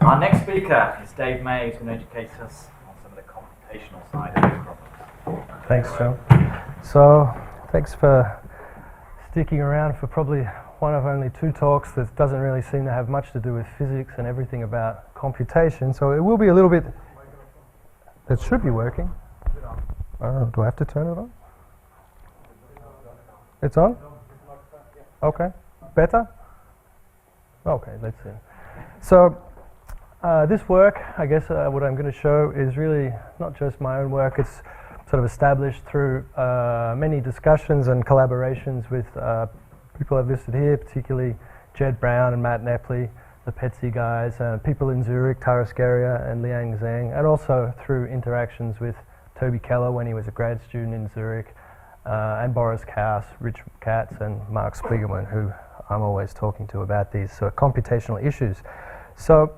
Our next speaker is Dave May, who's going to educate us on some of the computational side of these problems. Thanks, Joe. So, thanks for sticking around for probably one of only two talks that doesn't really seem to have much to do with physics and everything about computation. So it will be a little bit... It should be working. I don't know, do I have to turn it on? It's on? Okay. Better? Okay, let's see. So, this work, I guess what I'm going to show is really not just my own work. It's sort of established through many discussions and collaborations with people I've listed here, particularly Jed Brown and Matt Nepley, the PETSI guys, people in Zürich, Tara Scaria and Liang Zhang, and also through interactions with Toby Keller when he was a grad student in Zürich, and Boris Kaus, Rich Katz, and Mark Spiegelman, who I'm always talking to about these sort of computational issues. So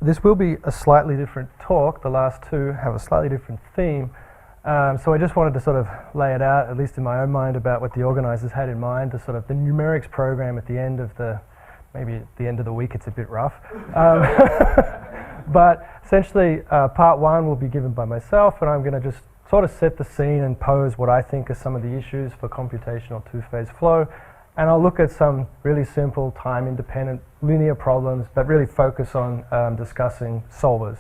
this will be a slightly different talk. The last two have a slightly different theme. So I just wanted to sort of lay it out, at least in my own mind, about what the organizers had in mind, the sort of the numerics program at the end of the, maybe at the end of the week it's a bit rough. But essentially part one will be given by myself, and I'm going to just sort of set the scene and pose what I think are some of the issues for computational two-phase flow. And I'll look at some really simple time-independent linear problems, but really focus on discussing solvers,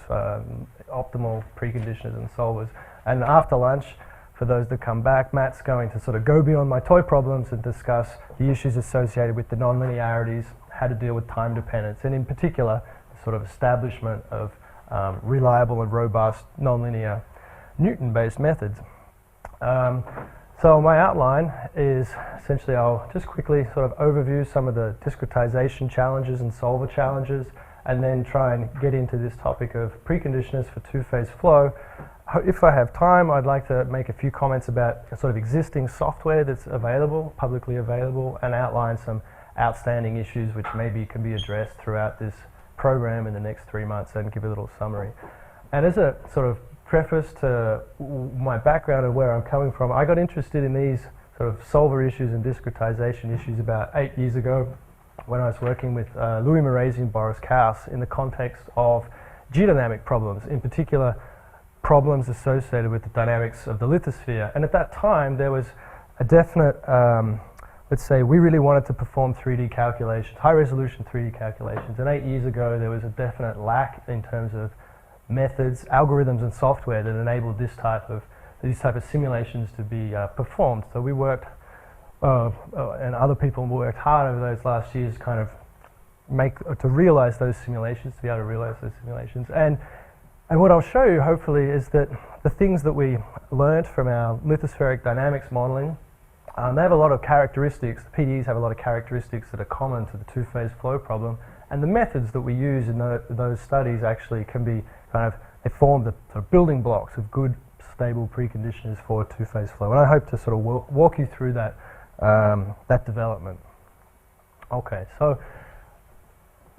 optimal preconditioners and solvers. And after lunch, for those that come back, Matt's going to sort of go beyond my toy problems and discuss the issues associated with the nonlinearities, how to deal with time dependence, and in particular, the sort of establishment of reliable and robust nonlinear Newton-based methods. So my outline is essentially, I'll just quickly sort of overview some of the discretization challenges and solver challenges, and then try and get into this topic of preconditioners for two-phase flow. If I have time, I'd like to make a few comments about sort of existing software that's available, publicly available, and outline some outstanding issues which maybe can be addressed throughout this program in the next 3 months, and give a little summary. And as a sort of preface to my background and where I'm coming from, I got interested in these sort of solver issues and discretization issues about 8 years ago when I was working with Louis Moresi and Boris Kaus in the context of geodynamic problems, in particular problems associated with the dynamics of the lithosphere. And at that time there was a definite, let's say, we really wanted to perform 3D calculations, high resolution 3D calculations, and 8 years ago there was a definite lack in terms of methods, algorithms and software that enabled these type of simulations to be performed. So we worked, and other people worked hard over those last years kind of to realize those simulations, to be able to realize those simulations. And what I'll show you, hopefully, is that the things that we learned from our lithospheric dynamics modeling, they have a lot of characteristics, the PDEs have a lot of characteristics that are common to the two-phase flow problem, and the methods that we use in those studies actually can be kind of, they form the sort of building blocks of good, stable preconditioners for two-phase flow. And I hope to sort of walk you through that, that development. Okay, so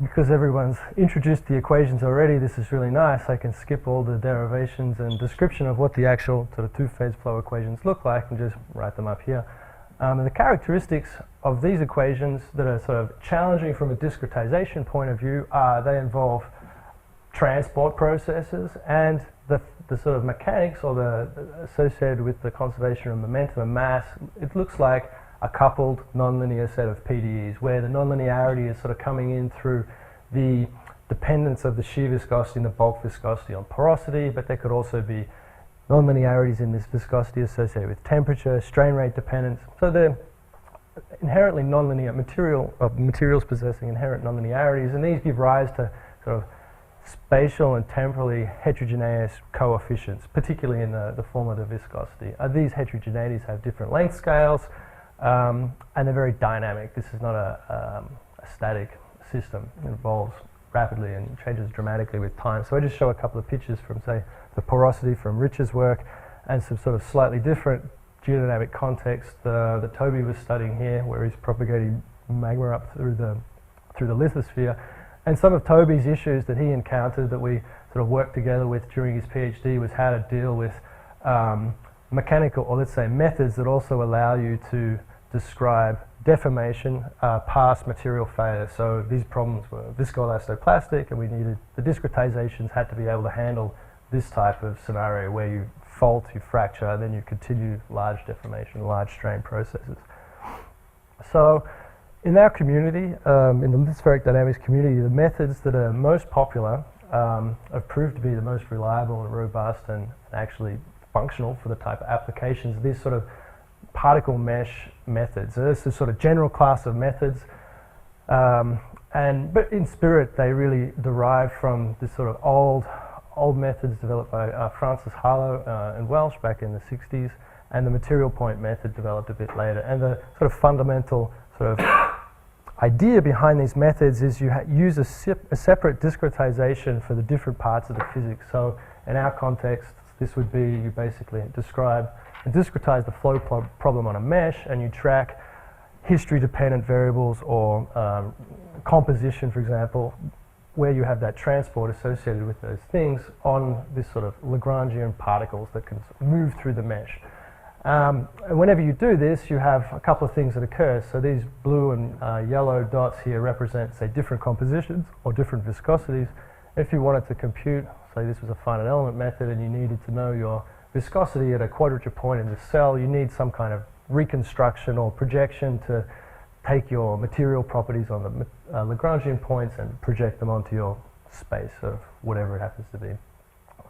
because everyone's introduced the equations already, this is really nice. I can skip all the derivations and description of what the actual sort of two-phase flow equations look like and just write them up here. And the characteristics of these equations that are sort of challenging from a discretization point of view are they involve transport processes, and the sort of mechanics or the associated with the conservation of momentum and mass, it looks like a coupled nonlinear set of PDEs where the nonlinearity is sort of coming in through the dependence of the shear viscosity and the bulk viscosity on porosity, but there could also be nonlinearities in this viscosity associated with temperature, strain rate dependence. So they're inherently nonlinear materials possessing inherent nonlinearities, and these give rise to sort of spatial and temporally heterogeneous coefficients, particularly in the form of the viscosity. These heterogeneities have different length scales, and they're very dynamic. This is not a static system. It evolves rapidly and changes dramatically with time. So I just show a couple of pictures from, say, the porosity from Rich's work, and some sort of slightly different geodynamic context that Toby was studying here, where he's propagating magma up through the lithosphere. And some of Toby's issues that he encountered that we sort of worked together with during his PhD was how to deal with mechanical, or let's say methods that also allow you to describe deformation past material failure. So these problems were viscoelastoplastic, and we needed, the discretizations had to be able to handle this type of scenario where you fault, you fracture, and then you continue large deformation, large strain processes. So in our community, in the lithospheric dynamics community, the methods that are most popular have proved to be the most reliable and robust and actually functional for the type of applications. These sort of particle mesh methods. So this is sort of general class of methods, but in spirit they really derive from this sort of old methods developed by Francis Harlow in Welsh back in the 60s, and the material point method developed a bit later. And the sort of fundamental sort of idea behind these methods is you use a separate discretization for the different parts of the physics. So in our context, this would be you basically describe and discretize the flow problem on a mesh, and you track history-dependent variables or composition, for example, where you have that transport associated with those things on this sort of Lagrangian particles that can move through the mesh. And whenever you do this, you have a couple of things that occur. So these blue and yellow dots here represent, say, different compositions or different viscosities. If you wanted to compute, say this was a finite element method, and you needed to know your viscosity at a quadrature point in the cell, you need some kind of reconstruction or projection to take your material properties on the Lagrangian points and project them onto your space of whatever it happens to be,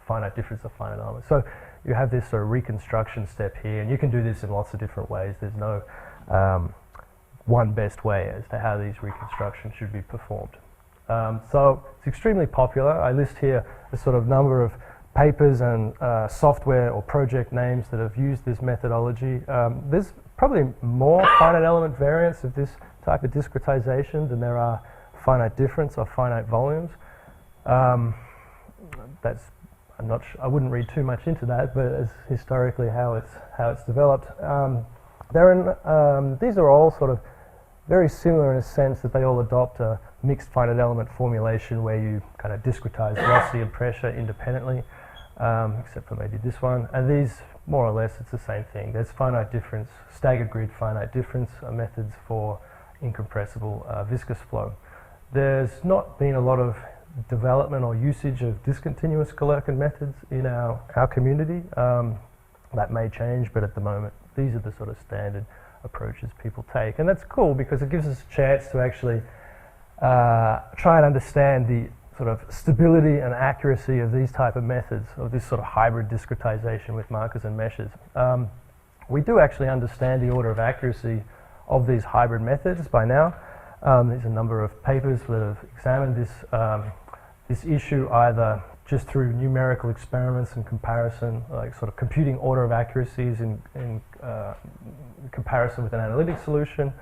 finite difference of finite element. So you have this sort of reconstruction step here, and you can do this in lots of different ways. There's no one best way as to how these reconstructions should be performed. So it's extremely popular. I list here a sort of number of papers and software or project names that have used this methodology. There's probably more finite element variants of this type of discretization than there are finite difference or finite volumes. That's I wouldn't read too much into that, but it's historically how it's developed. These are all sort of very similar in a sense that they all adopt a mixed finite element formulation where you kind of discretize velocity and pressure independently, except for maybe this one. And these, more or less, it's the same thing. There's finite difference, staggered grid finite difference methods for incompressible viscous flow. There's not been a lot of development or usage of discontinuous Galerkin methods in our community. That may change, but at the moment, these are the sort of standard approaches people take. And that's cool because it gives us a chance to actually try and understand the sort of stability and accuracy of these type of methods, of this sort of hybrid discretization with markers and meshes. We do actually understand the order of accuracy of these hybrid methods by now. There's a number of papers that have examined this issue either just through numerical experiments and comparison, like sort of computing order of accuracies in comparison with an analytic solution.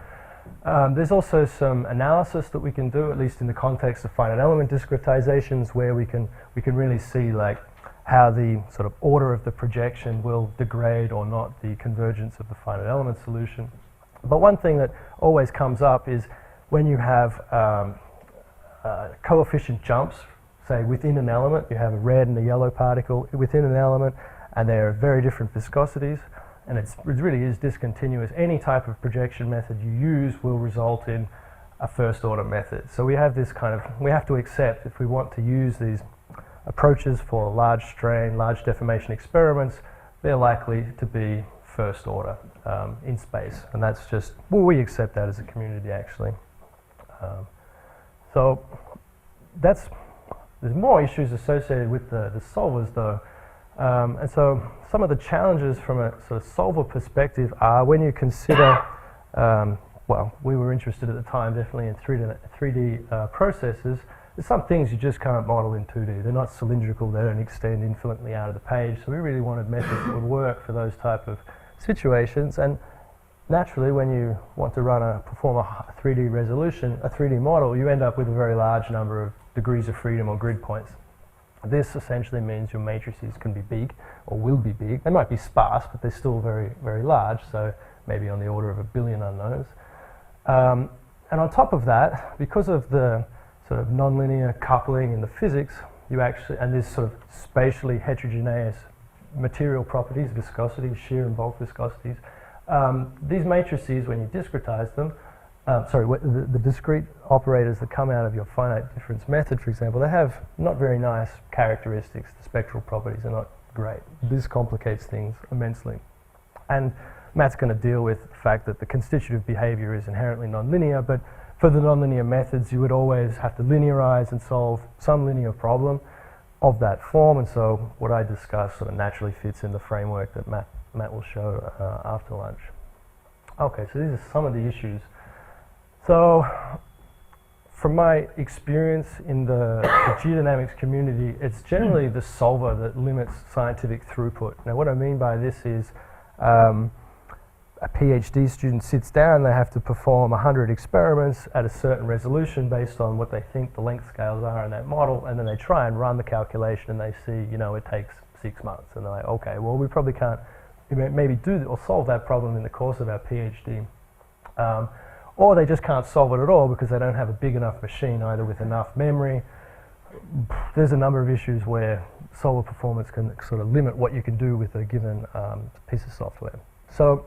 There's also some analysis that we can do, at least in the context of finite element discretizations, where we can really see like how the sort of order of the projection will degrade or not the convergence of the finite element solution. But one thing that always comes up is when you have coefficient jumps, say within an element, you have a red and a yellow particle within an element, and they are very different viscosities, and it really is discontinuous. Any type of projection method you use will result in a first order method. So we have this kind of, we have to accept if we want to use these approaches for large strain, large deformation experiments, they're likely to be first order in space. And that's just, well, we accept that as a community actually. So there's more issues associated with the solvers though. And so some of the challenges from a sort of solver perspective are when you consider, well, we were interested at the time definitely in 3D processes. There's some things you just can't model in 2D. They're not cylindrical, they don't extend infinitely out of the page. So we really wanted methods that would work for those type of situations. And naturally, when you want to perform a 3D resolution, a 3D model, you end up with a very large number of degrees of freedom or grid points. This essentially means your matrices can be big, or will be big. They might be sparse, but they're still very, very large, so maybe on the order of 1 billion unknowns. And on top of that, because of the sort of nonlinear coupling in the physics, you actually, and this sort of spatially heterogeneous material properties, viscosity, shear and bulk viscosities, these matrices, when you discretize them, the discrete operators that come out of your finite difference method, for example, they have not very nice characteristics. The spectral properties are not great. This complicates things immensely. And Matt's going to deal with the fact that the constitutive behavior is inherently nonlinear, but for the nonlinear methods, you would always have to linearize and solve some linear problem of that form, and so what I discussed sort of naturally fits in the framework that Matt will show after lunch. Okay, so these are some of the issues. So, from my experience in the geodynamics community, it's generally the solver that limits scientific throughput. Now, what I mean by this is a PhD student sits down, they have to perform 100 experiments at a certain resolution based on what they think the length scales are in that model, and then they try and run the calculation and they see, you know, it takes 6 months. And they're like, okay, well, we probably can't maybe do or solve that problem in the course of our PhD. Or they just can't solve it at all because they don't have a big enough machine, either with enough memory. There's a number of issues where solver performance can sort of limit what you can do with a given piece of software. So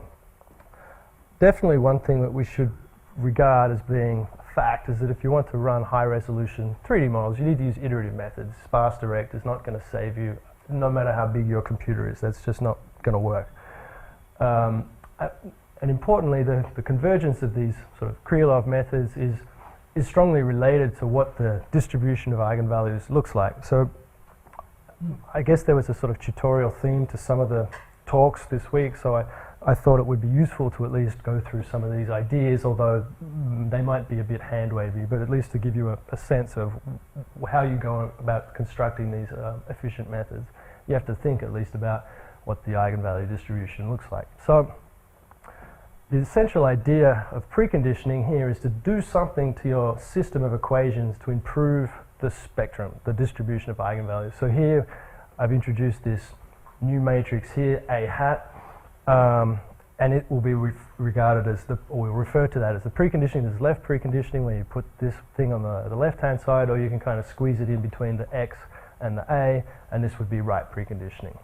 definitely one thing that we should regard as being a fact is that if you want to run high-resolution 3D models, you need to use iterative methods. Sparse direct is not going to save you, no matter how big your computer is. That's just not going to work. And importantly, the convergence of these sort of Krylov methods is strongly related to what the distribution of eigenvalues looks like. So I guess there was a sort of tutorial theme to some of the talks this week, so I thought it would be useful to at least go through some of these ideas, although they might be a bit hand-wavy, but at least to give you a sense of how you go about constructing these efficient methods. You have to think at least about what the eigenvalue distribution looks like. So the essential idea of preconditioning here is to do something to your system of equations to improve the spectrum, the distribution of eigenvalues. So here I've introduced this new matrix here, A hat, and it will be regarded as or we'll refer to that as the preconditioning. There's left preconditioning where you put this thing on the left-hand side, or you can kind of squeeze it in between the X and the A, and this would be right preconditioning,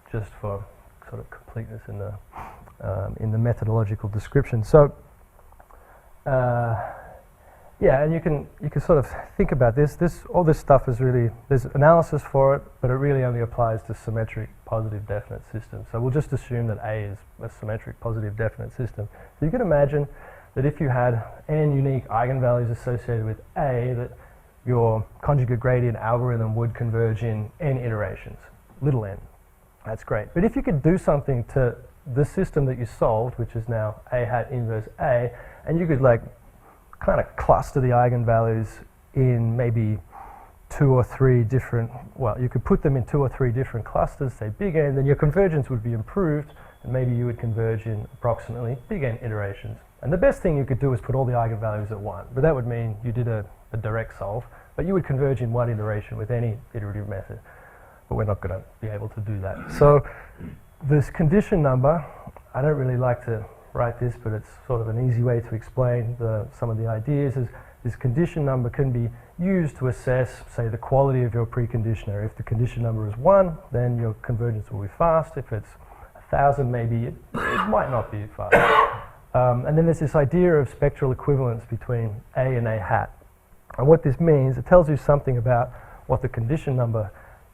just for sort of completeness in the methodological description. So, yeah, and you can sort of think about this. All this stuff is really, there's analysis for it, but it really only applies to symmetric positive definite systems. So we'll just assume that A is a symmetric positive definite system. So you can imagine that if you had n unique eigenvalues associated with A, that your conjugate gradient algorithm would converge in n iterations, little n. That's great. But if you could do something to the system that you solved, which is now A hat inverse A, and you could like kind of cluster the eigenvalues in maybe 2 or 3 different, well, you could put them in 2 or 3 different clusters, say big N, then your convergence would be improved, and maybe you would converge in approximately big N iterations. And the best thing you could do is put all the eigenvalues at 1, but that would mean you did a direct solve, but you would converge in 1 iteration with any iterative method. But we're not going to be able to do that. So this condition number, I don't really like to write this, but it's sort of an easy way to explain some of the ideas, is this condition number can be used to assess, say, the quality of your preconditioner. If the condition number is 1, then your convergence will be fast. If it's 1,000, maybe it might not be fast. And then there's this idea of spectral equivalence between A and A hat. And what this means, it tells you something about what the condition number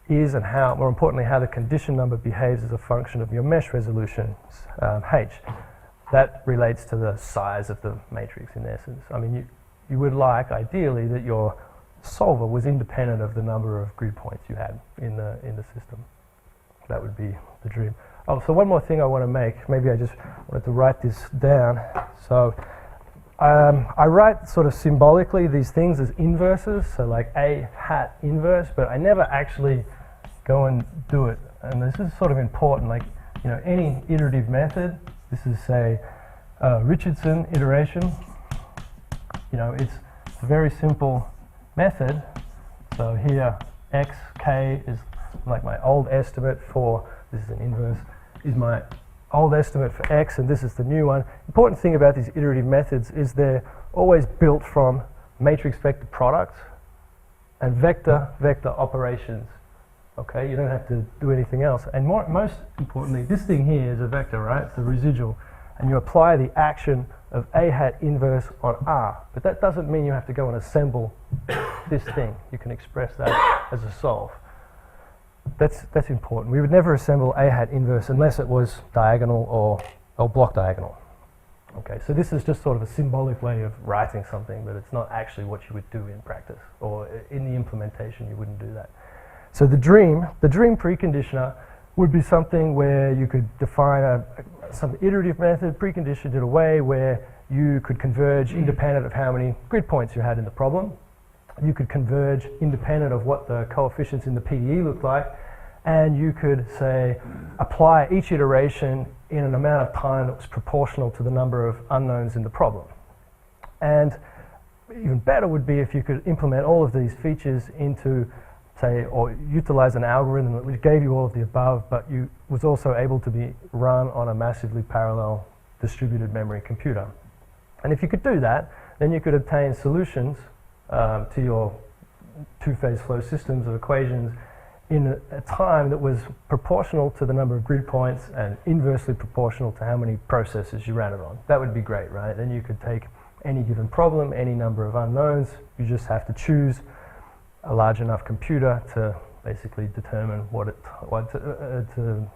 is and how, more importantly, how the condition number behaves as a function of your mesh resolution, H. That relates to the size of the matrix in essence. I mean, you would like, ideally, that your solver was independent of the number of grid points you had in the system. That would be the dream. Oh, so one more thing I want to make. Maybe I just wanted to write this down. So I write sort of symbolically these things as inverses, so like A hat inverse, but I never actually go and do it. And this is sort of important, like, you know, any iterative method, this is, say, Richardson iteration. You know, it's a very simple method. So here, x, k is like my old estimate for, this is an inverse, is my old estimate for x, and this is the new one. Important thing about these iterative methods is they're always built from matrix vector products and vector operations. Okay, you don't have to do anything else. And most importantly, this thing here is a vector, right? It's the residual. And you apply the action of A hat inverse on R. But that doesn't mean you have to go and assemble this thing. You can express that as a solve. That's important. We would never assemble A hat inverse unless it was diagonal or block diagonal. Okay, so this is just sort of a symbolic way of writing something, but it's not actually what you would do in practice, or in the implementation you wouldn't do that. So the dream preconditioner would be something where you could define some iterative method, preconditioned in a way where you could converge independent of how many grid points you had in the problem. You could converge independent of what the coefficients in the PDE looked like, and you could, say, apply each iteration in an amount of time that was proportional to the number of unknowns in the problem. And even better would be if you could implement all of these features into, say, or utilize an algorithm that gave you all of the above, but you was also able to be run on a massively parallel distributed memory computer. And if you could do that, then you could obtain solutions to your two-phase flow systems of equations in a time that was proportional to the number of grid points and inversely proportional to how many processes you ran it on. That would be great, right? Then you could take any given problem, any number of unknowns. You just have to choose a large enough computer to basically determine to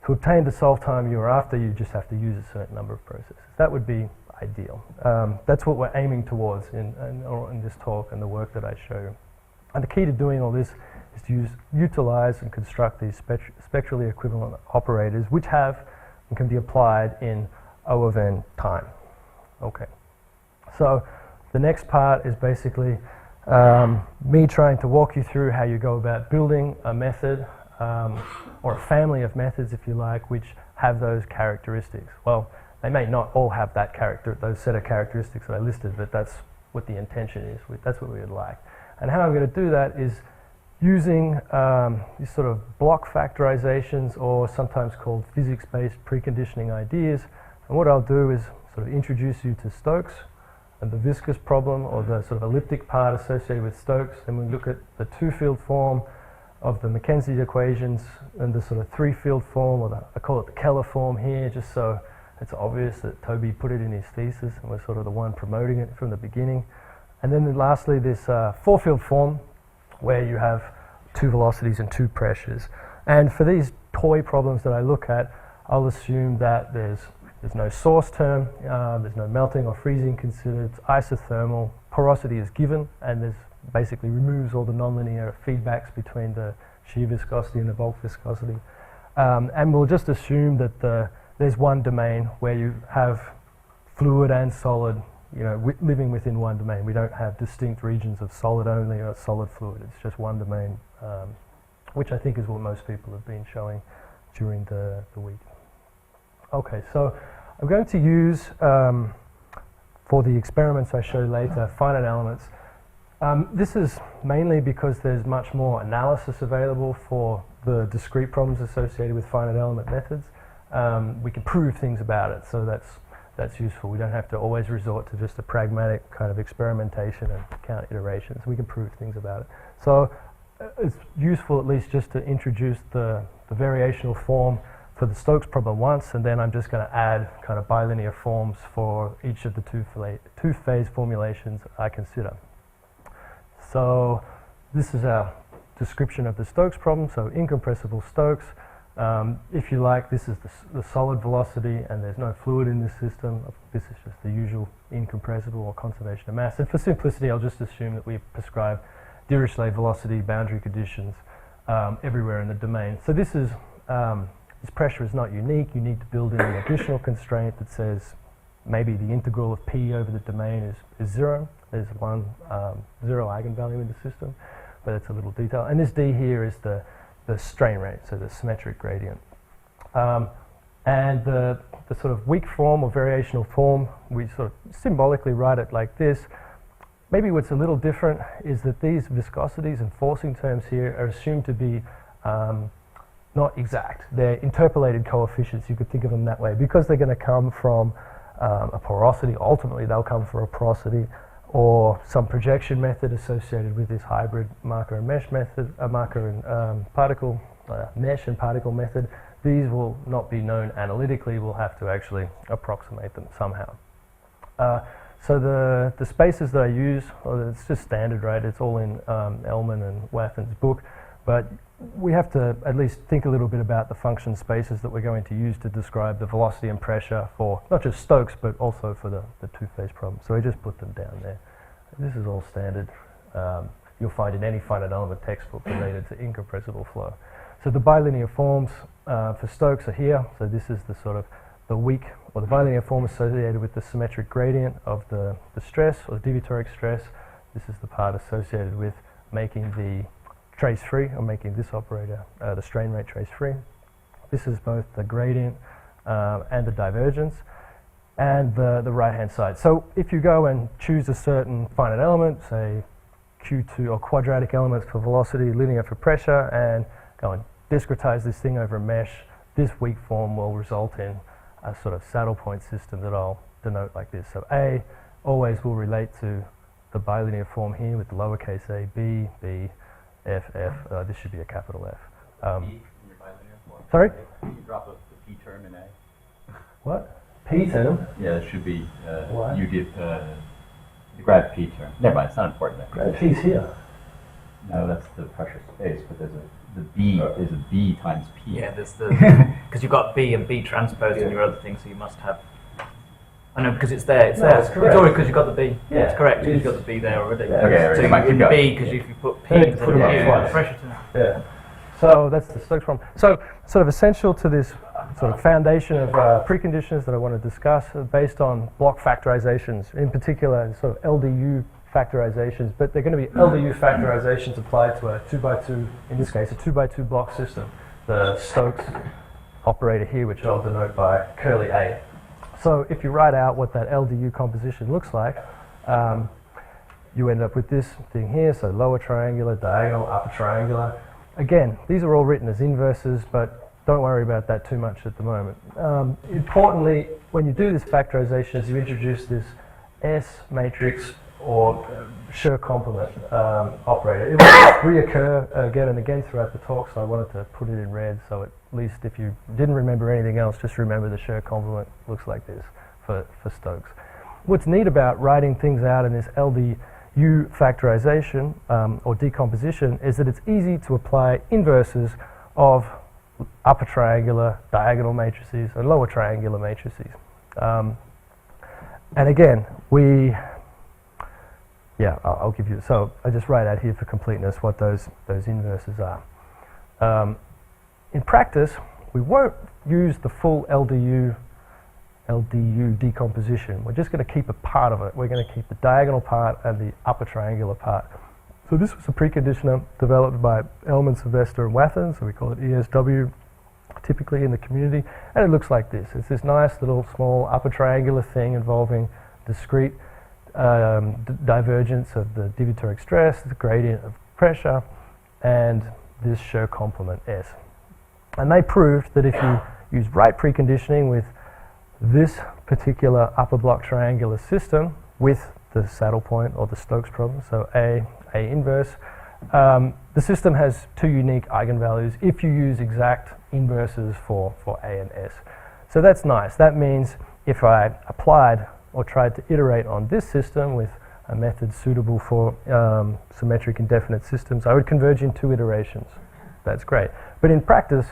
obtain the solve time you were after. You just have to use a certain number of processes. That would be ideal. That's what we're aiming towards in this talk and the work that I show you. And the key to doing all this is to utilize and construct these spectrally equivalent operators, which have and can be applied in O of n time. Okay. So the next part is basically me trying to walk you through how you go about building a method or a family of methods, if you like, which have those characteristics. Well, they may not all have those set of characteristics that I listed, but that's what the intention is. That's what we would like. And how I'm going to do that is using these sort of block factorizations, or sometimes called physics-based preconditioning ideas. And what I'll do is sort of introduce you to Stokes and the viscous problem, or the sort of elliptic part associated with Stokes. And we look at the two-field form of the Mackenzie equations and the sort of three-field form, or I call it the Keller form here, just so it's obvious that Toby put it in his thesis and we're sort of the one promoting it from the beginning. And then lastly, this four-field form, where you have two velocities and two pressures. And for these toy problems that I look at, I'll assume that there's no source term, there's no melting or freezing considered, it's isothermal, porosity is given, and there's basically removes all the nonlinear feedbacks between the shear viscosity and the bulk viscosity. And we'll just assume that there's one domain where you have fluid and solid, living within one domain. We don't have distinct regions of solid only or solid fluid. It's just one domain, which I think is what most people have been showing during the week. Okay, so I'm going to use, for the experiments I show later, finite elements. This is mainly because there's much more analysis available for the discrete problems associated with finite element methods. We can prove things about it, so that's useful. We don't have to always resort to just a pragmatic kind of experimentation and count iterations. We can prove things about it. So it's useful at least just to introduce the variational form for the Stokes problem once, and then I'm just going to add kind of bilinear forms for each of the two-phase formulations I consider. So this is our description of the Stokes problem, so incompressible Stokes. If you like, this is the solid velocity, and there's no fluid in this system. This is just the usual incompressible or conservation of mass. And for simplicity, I'll just assume that we prescribe Dirichlet velocity boundary conditions everywhere in the domain. So this pressure is not unique. You need to build in an additional constraint that says maybe the integral of P over the domain is zero. There's zero eigenvalue in the system, but it's a little detail. And this D here is the strain rate, so the symmetric gradient. And the sort of weak form or variational form, we sort of symbolically write it like this. Maybe what's a little different is that these viscosities and forcing terms here are assumed to be not exact. They're interpolated coefficients, you could think of them that way, because they're going to come from a porosity. Ultimately, they'll come from a porosity or some projection method associated with this hybrid marker and mesh method, marker and particle, mesh and particle method. These will not be known analytically. We'll have to actually approximate them somehow. So the spaces that I use, well, it's just standard, right? It's all in Ellman and Wathen's book, but we have to at least think a little bit about the function spaces that we're going to use to describe the velocity and pressure for not just Stokes, but also for the two-phase problem. So we just put them down there. This is all standard. You'll find in any finite element textbook related to incompressible flow. So the bilinear forms for Stokes are here. So this is the sort of the weak, or the bilinear form associated with the symmetric gradient of the stress, or the deviatoric stress. This is the part associated with making the trace-free, or making this operator, the strain rate trace-free. This is both the gradient and the divergence, and the right-hand side. So if you go and choose a certain finite element, say Q2, or quadratic elements for velocity, linear for pressure, and go and discretize this thing over a mesh, this weak form will result in a sort of saddle point system that I'll denote like this. So A always will relate to the bilinear form here with the lowercase a, B, B, F, F. This should be a capital F. P in your bilinear form. Sorry? You drop the P term in A. What? P term? Yeah, it should be, Why? you did the grad P term. Never mind, it's not important. Grad P's here. No, that's the pressure space, but there's the B is a B times P. Yeah, there's the because you've got B and B transposed in your other thing, so you must have. I know because it's there. It's No, there. it's correct. It's already because you've got the B. Yeah, it's correct. it Because is. you've got the B there already. Yeah. Okay, so I might in keep going. B, because if you put P, Yeah, then put it up you twice. get pressure to. Yeah. So that's the Stokes problem. So sort of essential to this sort of foundation of preconditions that I want to discuss are based on block factorizations, in particular sort of LDU factorizations, but they're going to be LDU factorizations applied to a 2x2, in this case, a 2x2 block system. The Stokes operator here, which I'll denote by curly A. So if you write out what that LDU composition looks like, you end up with this thing here, so lower triangular, diagonal, upper triangular. Again, these are all written as inverses, but don't worry about that too much at the moment. Importantly, when you do this factorizations, you introduce this S matrix or Schur complement operator. It will reoccur again and again throughout the talk, so I wanted to put it in red, so at least if you didn't remember anything else, just remember the Schur complement looks like this for Stokes. What's neat about writing things out in this LDU factorization or decomposition is that it's easy to apply inverses of upper triangular diagonal matrices and lower triangular matrices. And again, I'll give you, so I just write out here for completeness what those inverses are. In practice, we won't use the full LDU decomposition. We're just going to keep a part of it. We're going to keep the diagonal part and the upper triangular part. So this was a preconditioner developed by Ellman, Sylvester, and Wathen, so we call it ESW typically in the community, and it looks like this. It's this nice little small upper triangular thing involving discrete divergence of the deviatoric stress, the gradient of pressure, and this Schur complement S. And they proved that if you use right preconditioning with this particular upper block triangular system with the saddle point or the Stokes problem, so A inverse, the system has two unique eigenvalues if you use exact inverses for A and S. So that's nice. That means if I applied or tried to iterate on this system with a method suitable for symmetric indefinite systems, I would converge in 2 iterations. That's great. But in practice,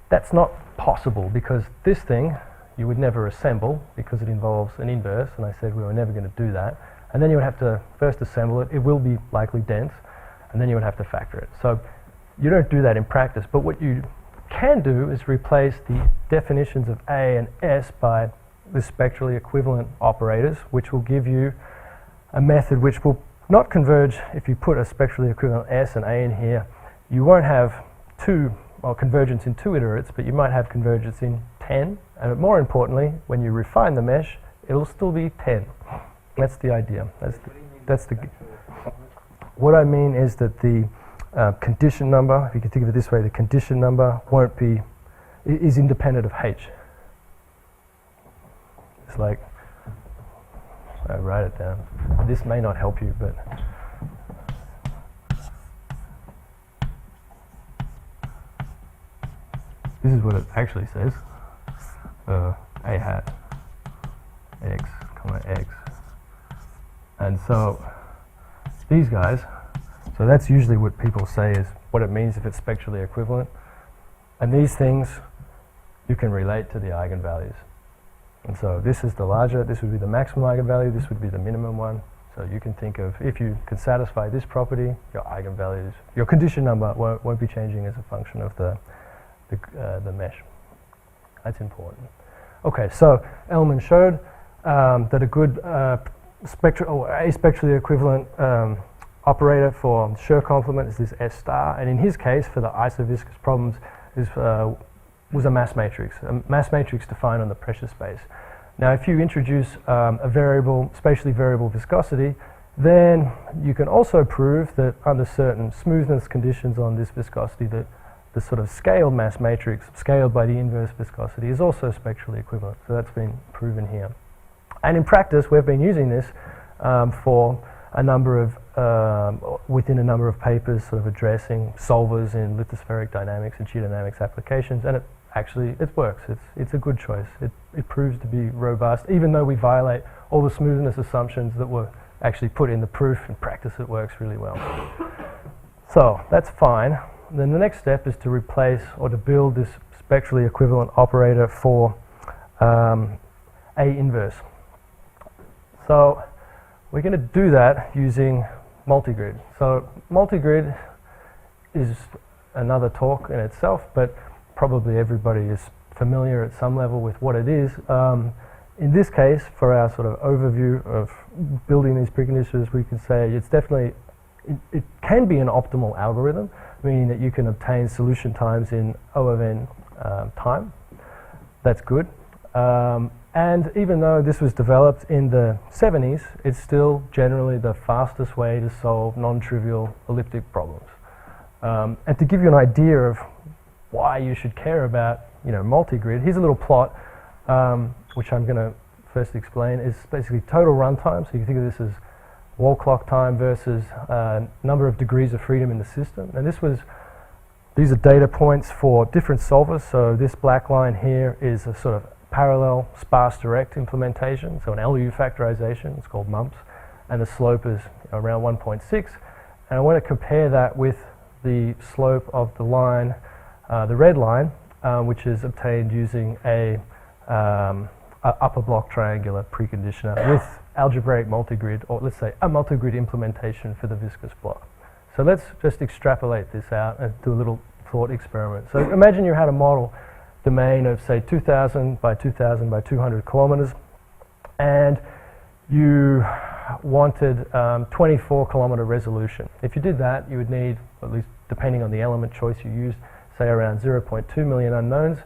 that's not possible because this thing you would never assemble because it involves an inverse, and I said we were never going to do that. And then you would have to first assemble it. It will be likely dense, and then you would have to factor it. So you don't do that in practice, but what you can do is replace the definitions of A and S by the spectrally equivalent operators, which will give you a method which will not converge. If you put a spectrally equivalent S and A in here, you won't have convergence in 2 iterates, but you might have convergence in 10, and more importantly, when you refine the mesh, it'll still be 10. That's the idea. What I mean is that the condition number, if you can think of it this way, the condition number is independent of H. It's like, I write it down. This may not help you, but this is what it actually says. A hat X, my x. And so these guys, so that's usually what people say is what it means if it's spectrally equivalent. And these things you can relate to the eigenvalues. And so this is the larger, this would be the maximum eigenvalue, this would be the minimum one. So you can think of, if you can satisfy this property, your eigenvalues, your condition number won't be changing as a function of the mesh. That's important. Okay, so Ellman showed that a good spectrally equivalent operator for Schur complement is this S star, and in his case, for the isoviscous problems, this was a mass matrix defined on the pressure space. Now, if you introduce a variable, spatially variable viscosity, then you can also prove that under certain smoothness conditions on this viscosity, that the sort of scaled mass matrix, scaled by the inverse viscosity, is also spectrally equivalent. So that's been proven here. And in practice, we've been using this for a number of, within a number of papers, sort of addressing solvers in lithospheric dynamics and geodynamics applications, and it works. It's a good choice. It proves to be robust, even though we violate all the smoothness assumptions that were actually put in the proof. In practice, it works really well. So that's fine. Then the next step is to replace or to build this spectrally equivalent operator for A inverse. So we're going to do that using multigrid. So multigrid is another talk in itself, but probably everybody is familiar at some level with what it is. In this case, for our sort of overview of building these preconditions, we can say it's definitely, it can be an optimal algorithm, meaning that you can obtain solution times in O of n time. That's good. And even though this was developed in the 70s, it's still generally the fastest way to solve non-trivial elliptic problems. And to give you an idea of why you should care about, multigrid, here's a little plot, which I'm going to first explain, is basically total runtime. So you can think of this as wall clock time versus number of degrees of freedom in the system. And these are data points for different solvers. So this black line here is a sort of parallel sparse direct implementation, so an LU factorization, it's called mumps, and the slope is around 1.6. And I want to compare that with the slope of the line, the red line, which is obtained using a upper block triangular preconditioner with algebraic multigrid, or let's say a multigrid implementation for the viscous block. So let's just extrapolate this out and do a little thought experiment. So imagine you had a model domain of, say, 2,000 by 2,000 by 200 kilometers, and you wanted 24 kilometer resolution. If you did that, you would need, at least depending on the element choice you used, say around 0.2 million unknowns.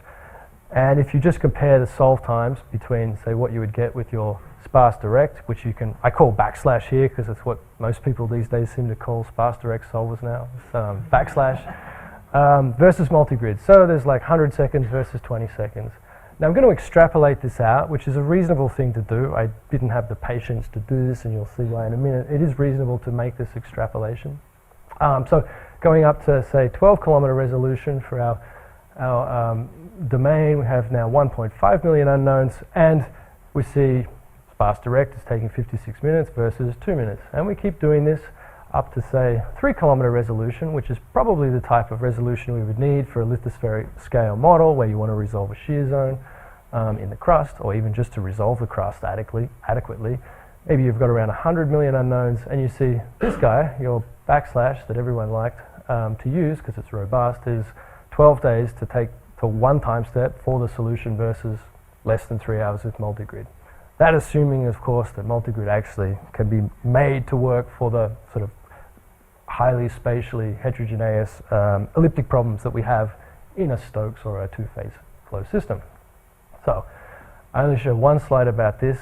And if you just compare the solve times between, say, what you would get with your sparse direct, which you can, I call backslash here because it's what most people these days seem to call sparse direct solvers now, backslash, versus multigrid. So there's like 100 seconds versus 20 seconds. Now I'm going to extrapolate this out, which is a reasonable thing to do. I didn't have the patience to do this, and you'll see why in a minute. It is reasonable to make this extrapolation. So going up to, say, 12 kilometer resolution for our domain, we have now 1.5 million unknowns, and we see sparse direct is taking 56 minutes versus 2 minutes. And we keep doing this up to, say, 3 kilometer resolution, which is probably the type of resolution we would need for a lithospheric scale model where you want to resolve a shear zone in the crust, or even just to resolve the crust adequately. Maybe you've got around 100 million unknowns, and you see this guy, your backslash that everyone liked to use because it's robust, is 12 days to take to one time step for the solution versus less than 3 hours with multigrid. That assuming, of course, that multigrid actually can be made to work for the sort of highly spatially heterogeneous elliptic problems that we have in a Stokes or a two-phase flow system. So I only show one slide about this.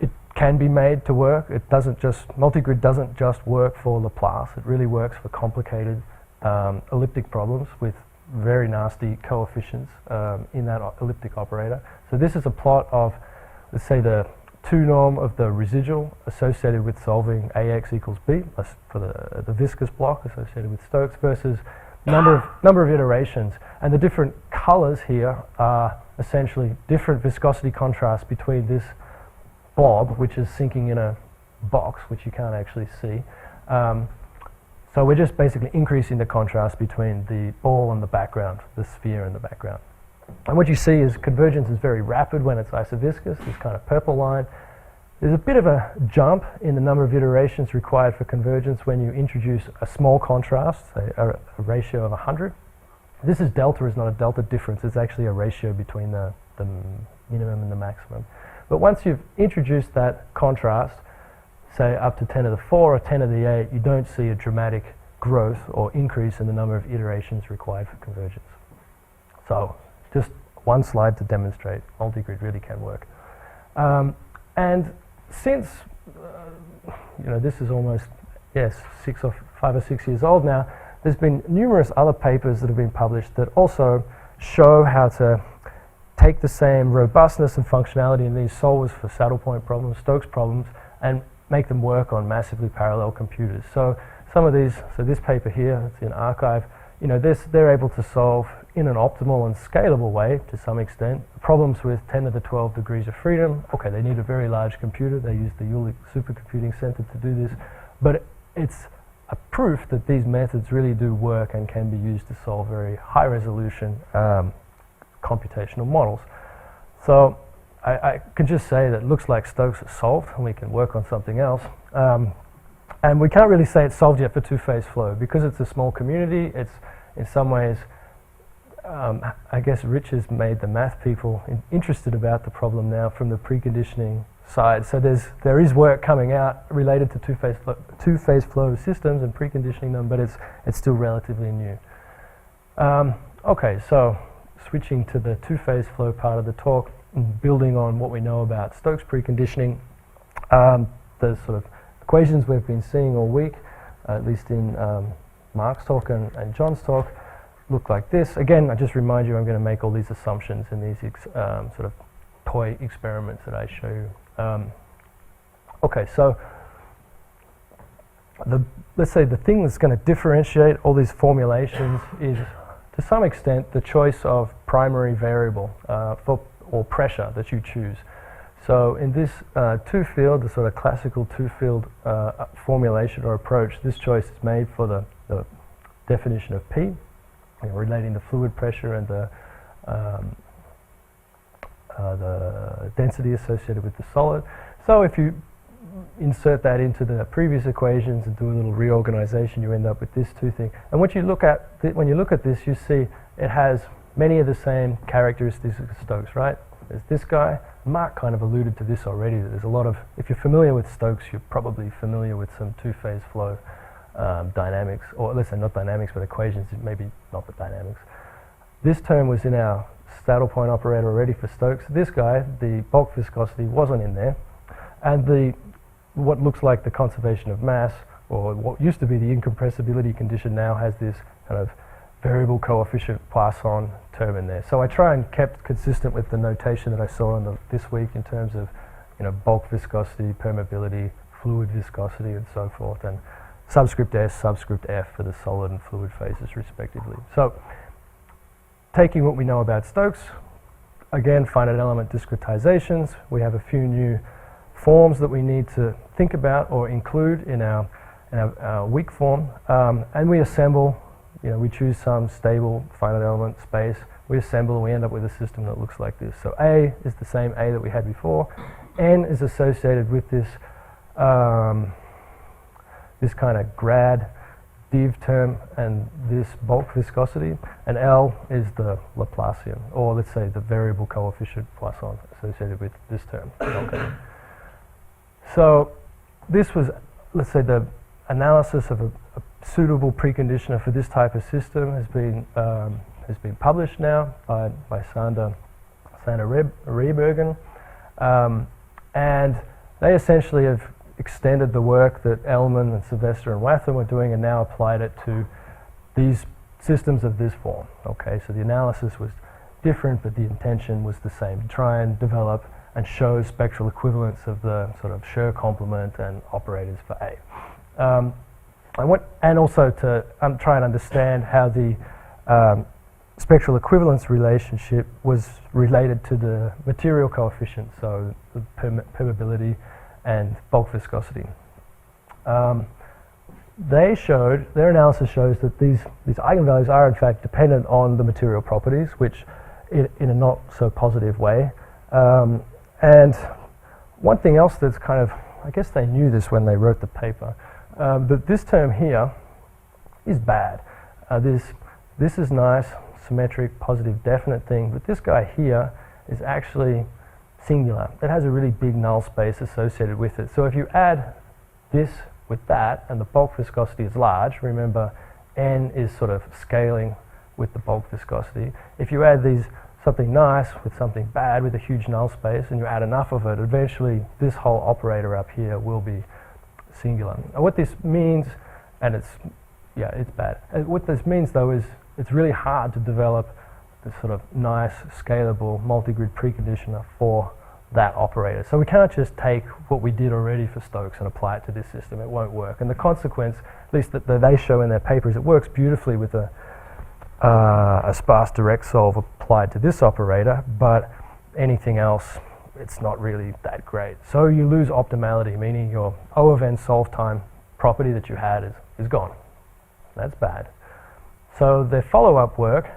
It can be made to work. It doesn't just, multigrid doesn't just work for Laplace. It really works for complicated elliptic problems with very nasty coefficients in that elliptic operator. So this is a plot of, let's say, the 2 norm of the residual associated with solving AX equals B for the viscous block associated with Stokes versus number of iterations. And the different colors here are essentially different viscosity contrasts between this blob, which is sinking in a box, which you can't actually see. So we're just basically increasing the contrast between the ball and the background, the sphere and the background. And what you see is convergence is very rapid when it's isoviscous, this kind of purple line. There's a bit of a jump in the number of iterations required for convergence when you introduce a small contrast, a ratio of 100. This is delta, is not a delta difference, it's actually a ratio between the minimum and the maximum. But once you've introduced that contrast, say up to 10 to the 4 or 10 to the 8, you don't see a dramatic growth or increase in the number of iterations required for convergence. So just one slide to demonstrate multigrid really can work. And since, this is almost, 5 or 6 years old now, there's been numerous other papers that have been published that also show how to take the same robustness and functionality in these solvers for saddle point problems, Stokes problems, and make them work on massively parallel computers. So some of these, so this paper here, it's in archive, they're able to solve in an optimal and scalable way to some extent problems with 10 to the 12 degrees of freedom. Okay, they need a very large computer. They use the Jülich Supercomputing Center to do this, but it's a proof that these methods really do work and can be used to solve very high resolution computational models. So I can just say that it looks like Stokes is solved and we can work on something else. And we can't really say it's solved yet for two-phase flow because it's a small community. It's in some ways, I guess Rich has made the math people interested about the problem now from the preconditioning side. So there is work coming out related to two-phase flow systems and preconditioning them, but it's still relatively new. Okay, so switching to the two-phase flow part of the talk, building on what we know about Stokes preconditioning, the sort of equations we've been seeing all week, at least in Mark's talk and John's talk, look like this. Again, I just remind you I'm going to make all these assumptions in these sort of toy experiments that I show you. Okay, so let's say the thing that's going to differentiate all these formulations is, to some extent, the choice of primary variable or pressure that you choose. So in this two-field, the sort of classical two-field formulation or approach, this choice is made for the definition of P, relating the fluid pressure and the density associated with the solid. So if you insert that into the previous equations and do a little reorganization, you end up with this two thing. And what you look at when you look at this, you see it has many of the same characteristics as Stokes, right? There's this guy. Mark kind of alluded to this already. That there's a lot of, if you're familiar with Stokes, you're probably familiar with some two-phase flow dynamics, or let's say not dynamics, but equations, maybe not the dynamics. This term was in our saddle point operator already for Stokes. This guy, the bulk viscosity, wasn't in there. And what looks like the conservation of mass, or what used to be the incompressibility condition, now has this kind of variable coefficient Poisson term in there. So I try and kept consistent with the notation that I saw in this week in terms of bulk viscosity, permeability, fluid viscosity, and so forth, and subscript S, subscript F for the solid and fluid phases respectively. So taking what we know about Stokes, again, finite element discretizations, we have a few new forms that we need to think about or include in our weak form, and we assemble, we choose some stable finite element space, we assemble and we end up with a system that looks like this. So A is the same A that we had before, N is associated with this this kind of grad div term and this bulk viscosity, and L is the Laplacian, or let's say the variable coefficient Poisson associated with this term. Okay. So this was, let's say, the analysis of a suitable preconditioner for this type of system has been published now by Sander Rehbergen, and they essentially have extended the work that Ellman and Sylvester and Wathan were doing and now applied it to these systems of this form. Okay, so the analysis was different, but the intention was the same, to try and develop and show spectral equivalence of the sort of Schur complement and operators for A. And also to try and understand how the spectral equivalence relationship was related to the material coefficient, so the permeability and bulk viscosity. Their analysis shows that these eigenvalues are in fact dependent on the material properties, which in a not so positive way. And one thing else that's kind of, I guess they knew this when they wrote the paper, but this term here is bad. This is nice, symmetric, positive, definite thing, but this guy here is actually singular. It has a really big null space associated with it. So if you add this with that, and the bulk viscosity is large, remember n is sort of scaling with the bulk viscosity. If you add something nice with something bad with a huge null space, and you add enough of it, eventually this whole operator up here will be singular. And what this means, and it's bad. What this means though is it's really hard to develop this sort of nice, scalable, multi-grid preconditioner for that operator. So we can't just take what we did already for Stokes and apply it to this system. It won't work. And the consequence, at least that they show in their papers, it works beautifully with a sparse direct solve applied to this operator, but anything else, it's not really that great. So you lose optimality, meaning your O of n solve time property that you had is gone. That's bad. So their follow-up work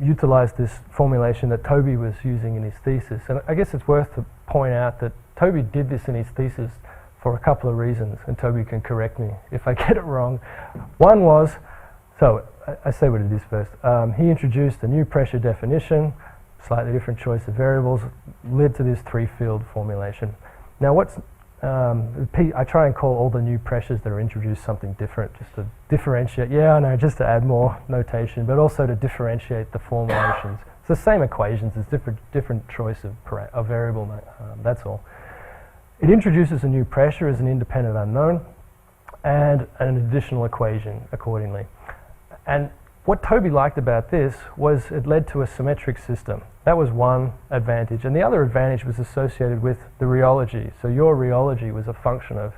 utilized this formulation that Toby was using in his thesis. And I guess it's worth to point out that Toby did this in his thesis for a couple of reasons, and Toby can correct me if I get it wrong. One was, so I say what it is first. He introduced a new pressure definition, slightly different choice of variables, led to this three-field formulation. Now I try and call all the new pressures that are introduced something different, just to differentiate. Yeah, I know, just to add more notation, but also to differentiate the formulations. It's the same equations, it's different choice of variable, that's all. It introduces a new pressure as an independent unknown and an additional equation accordingly. And what Toby liked about this was it led to a symmetric system. That was one advantage. And the other advantage was associated with the rheology. So your rheology was a function of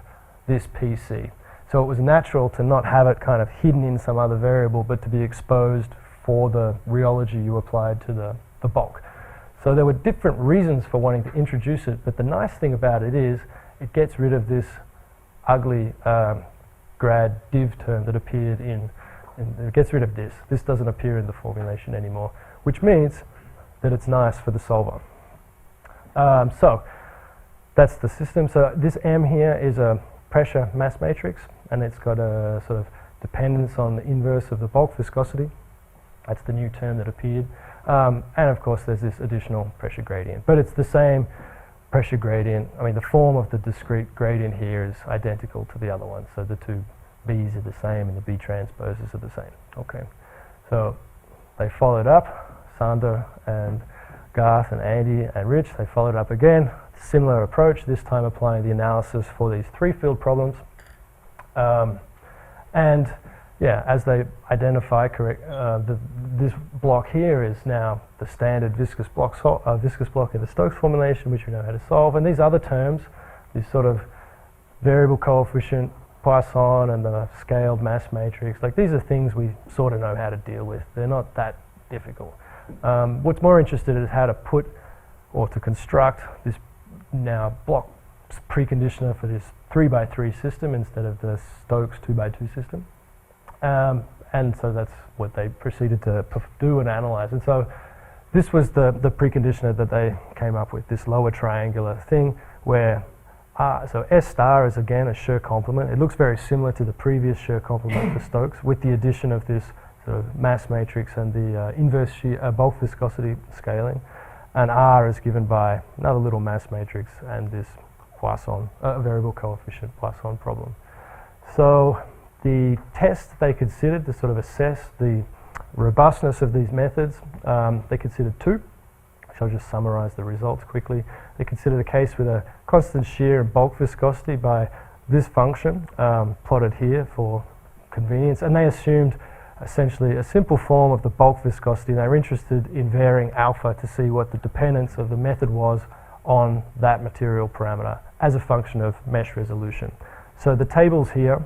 this PC. So it was natural to not have it kind of hidden in some other variable, but to be exposed for the rheology you applied to the bulk. So there were different reasons for wanting to introduce it, but the nice thing about it is it gets rid of this ugly grad div term that appeared in it gets rid of this. This doesn't appear in the formulation anymore, which means that it's nice for the solver. So that's the system. So this M here is a pressure mass matrix, and it's got a sort of dependence on the inverse of the bulk viscosity. That's the new term that appeared. And of course there's this additional pressure gradient, but it's the same pressure gradient. I mean, the form of the discrete gradient here is identical to the other one, so the two B's are the same and the B transposes are the same. Okay, so they followed up, Sander and Garth and Andy and Rich, they followed up again, similar approach, this time applying the analysis for these three-field problems. And yeah, as they identify this block here is now the standard viscous block in the Stokes formulation, which we know how to solve. And these other terms, these sort of variable coefficient, Poisson, and the scaled mass matrix, like these are things we sort of know how to deal with. They're not that difficult. What's more interested is how to put or to construct this now block preconditioner for this 3x3 system instead of the Stokes 2x2 system. And so that's what they proceeded to do and analyze. And so this was the preconditioner that they came up with, this lower triangular thing where so S star is again a Schur complement. It looks very similar to the previous Schur complement for Stokes with the addition of this sort of mass matrix and the inverse bulk viscosity scaling. And R is given by another little mass matrix and this Poisson, variable coefficient Poisson problem. So the test they considered to sort of assess the robustness of these methods, they considered two. So I'll just summarize the results quickly. They considered a case with a constant shear and bulk viscosity by this function plotted here for convenience, and they assumed essentially a simple form of the bulk viscosity. They were interested in varying alpha to see what the dependence of the method was on that material parameter as a function of mesh resolution. So the tables here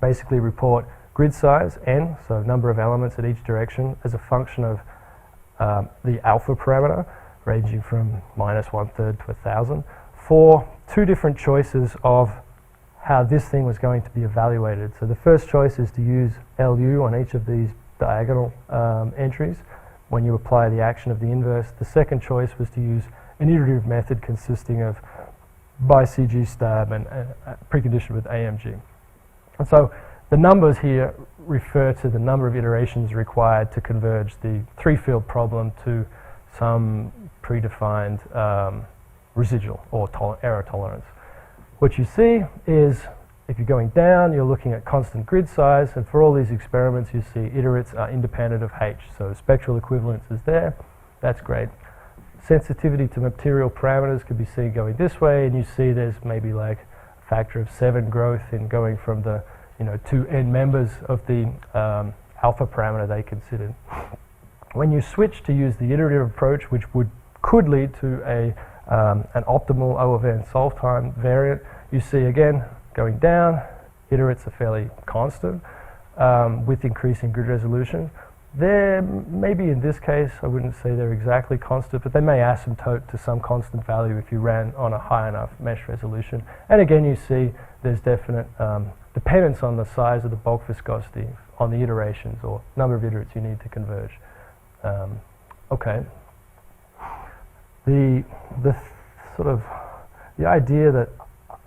basically report grid size, n, so number of elements at each direction, as a function of the alpha parameter, ranging from -1/3 to 1,000, for two different choices of how this thing was going to be evaluated. So the first choice is to use LU on each of these diagonal entries when you apply the action of the inverse. The second choice was to use an iterative method consisting of by CG stab and preconditioned with AMG. And so the numbers here refer to the number of iterations required to converge the three-field problem to some predefined residual or error tolerance. What you see is, if you're going down, you're looking at constant grid size, and for all these experiments you see iterates are independent of H, so spectral equivalence is there. That's great. Sensitivity to material parameters could be seen going this way, and you see there's maybe like a factor of 7 growth in going from the two n members of the alpha parameter they considered. When you switch to use the iterative approach, which could lead to an optimal O of n solve time variant, you see again going down, iterates are fairly constant with increasing grid resolution. They're maybe in this case, I wouldn't say they're exactly constant, but they may asymptote to some constant value if you ran on a high enough mesh resolution. And again, you see there's definite dependence on the size of the bulk viscosity on the iterations or number of iterates you need to converge. Okay. The idea that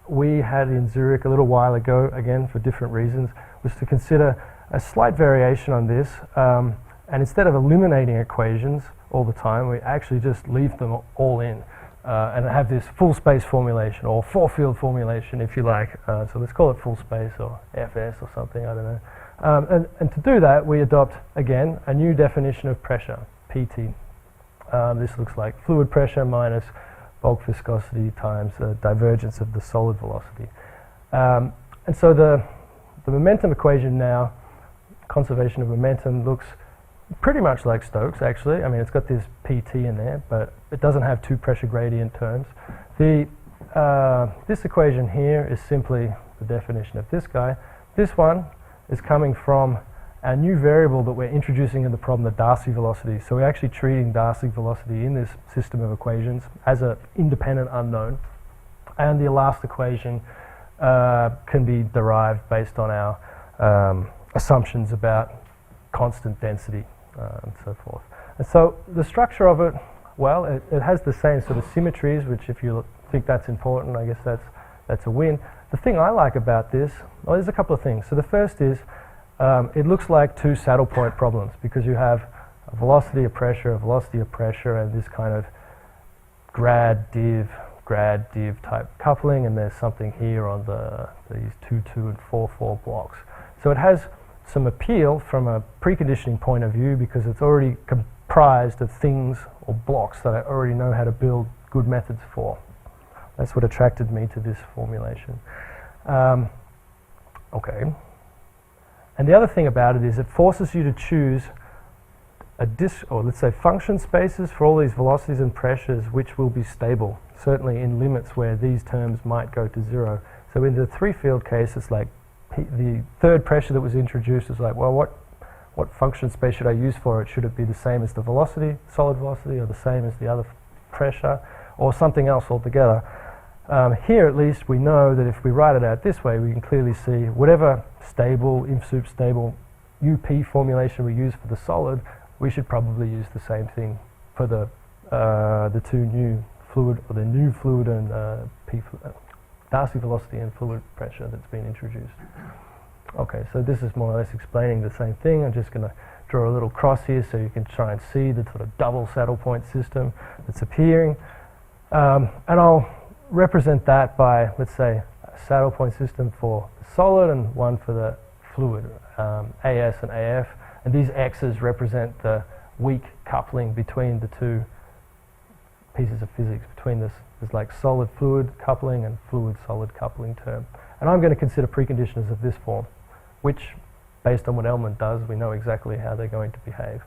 we had in Zurich a little while ago, again for different reasons, was to consider a slight variation on this, and instead of eliminating equations all the time, we actually just leave them all in and have this full space formulation or four-field formulation, if you like. So let's call it full space or FS or something, I don't know. And to do that, we adopt, again, a new definition of pressure, PT. This looks like fluid pressure minus bulk viscosity times the divergence of the solid velocity. And so the momentum equation now, conservation of momentum, looks pretty much like Stokes, actually. I mean, it's got this PT in there, but it doesn't have two pressure gradient terms. This equation here is simply the definition of this guy. This one is coming from a new variable that we're introducing in the problem, the Darcy velocity. So we're actually treating Darcy velocity in this system of equations as an independent unknown. And the last equation can be derived based on our assumptions about constant density and so forth. And so the structure of it, well, it has the same sort of symmetries, which if you think that's important, I guess that's a win. The thing I like about this, well, there's a couple of things. So the first is it looks like two saddle point problems because you have a velocity of pressure, and this kind of grad div type coupling, and there's something here on these 2, 2, and 4, 4 blocks. So it has some appeal from a preconditioning point of view because it's already comprised of things or blocks that I already know how to build good methods for. That's what attracted me to this formulation. Okay. And the other thing about it is it forces you to choose or let's say function spaces for all these velocities and pressures which will be stable, certainly in limits where these terms might go to 0. So in the three-field case, it's like the third pressure that was introduced is like, well, what function space should I use for it? Should it be the same as the velocity, solid velocity, or the same as the other pressure, or something else altogether? Here, at least, we know that if we write it out this way, we can clearly see whatever stable, inf-sup stable UP formulation we use for the solid, we should probably use the same thing for the two new fluid, or the new fluid and Darcy velocity and fluid pressure that's been introduced. Okay, so this is more or less explaining the same thing. I'm just going to draw a little cross here so you can try and see the sort of double saddle point system that's appearing. And I'll represent that by, let's say, a saddle point system for the solid and one for the fluid, AS and AF. And these X's represent the weak coupling between the two pieces of physics, between this like solid fluid coupling and fluid solid coupling term. And I'm going to consider preconditioners of this form, which, based on what Elman does, we know exactly how they're going to behave.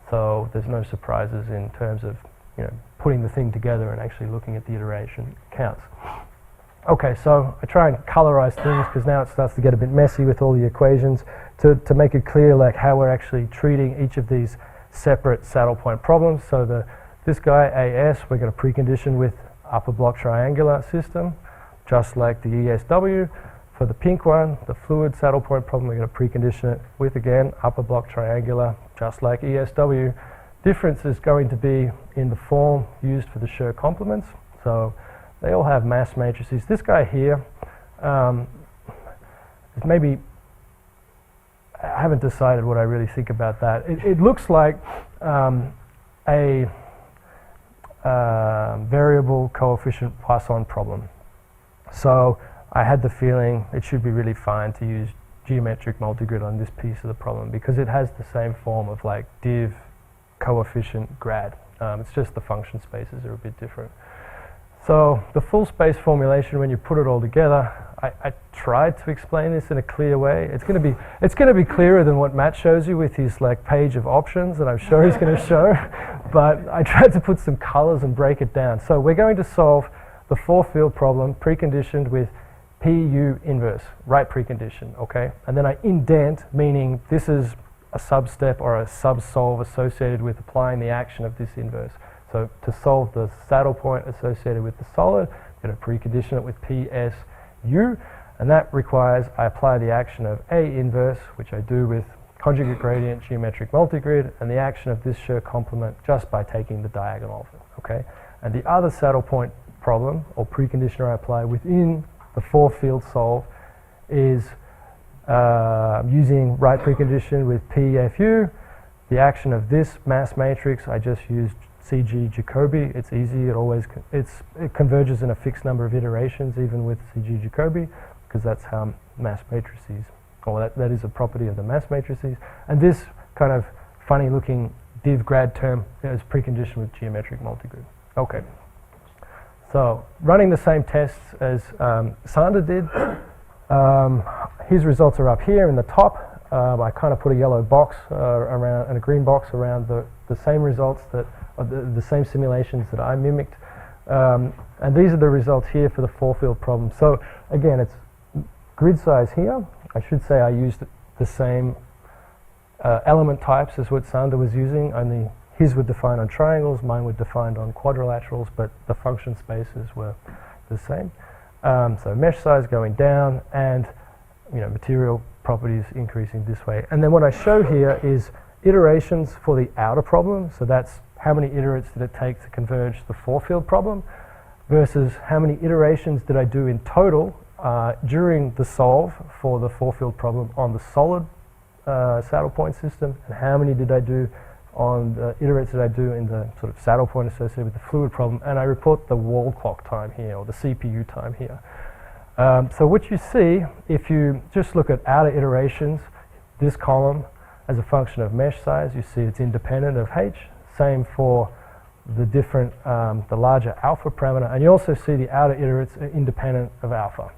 So there's no surprises in terms of putting the thing together and actually looking at the iteration counts. Okay, so I try and colorize things because now it starts to get a bit messy with all the equations to make it clear like how we're actually treating each of these separate saddle point problems. So this guy AS we're going to precondition with upper block triangular system, just like the ESW. For the pink one, the fluid saddle point problem, we're going to precondition it with, again, upper block triangular, just like ESW. Difference is going to be in the form used for the Schur complements. So they all have mass matrices. This guy here, is maybe, I haven't decided what I really think about that. It looks like a variable coefficient Poisson problem. So I had the feeling it should be really fine to use geometric multigrid on this piece of the problem because it has the same form of like div, coefficient, grad. It's just the function spaces are a bit different. So the full space formulation, when you put it all together, I tried to explain this in a clear way. It's going to be clearer than what Matt shows you with his like page of options that I'm sure he's going to show. But I tried to put some colors and break it down. So we're going to solve the four-field problem preconditioned with PU inverse, right precondition, okay? And then I indent, meaning this is a sub-step or a sub-solve associated with applying the action of this inverse. So to solve the saddle point associated with the solid, I'm going to precondition it with PSU, and that requires I apply the action of A inverse, which I do with conjugate gradient geometric multigrid, and the action of this Schur complement just by taking the diagonal of it, okay? And the other saddle point problem, or preconditioner I apply within the four-field solve, is using right precondition with PFU. The action of this mass matrix, I just used CG Jacobi. It's easy. It converges in a fixed number of iterations, even with CG Jacobi, because that's how mass matrices, or that is a property of the mass matrices. And this kind of funny-looking div grad term is preconditioned with geometric multigrid. Okay. So running the same tests as Sander did, his results are up here in the top. I kind of put a yellow box around and a green box around the same results that the same simulations that I mimicked, and these are the results here for the four-field problem. So again, it's grid size here. I should say I used the same element types as what Sander was using, only his were defined on triangles, mine were defined on quadrilaterals, but the function spaces were the same. So mesh size going down, and material properties increasing this way. And then what I show here is iterations for the outer problem. So that's how many iterates did it take to converge the four-field problem versus how many iterations did I do in total during the solve for the four-field problem on the solid saddle point system, and how many did I do on the iterates that I do in the sort of saddle point associated with the fluid problem, and I report the wall clock time here, or the CPU time here. So what you see, if you just look at outer iterations, this column as a function of mesh size, you see it's independent of H. Same for the different, the larger alpha parameter, and you also see the outer iterates are independent of alpha,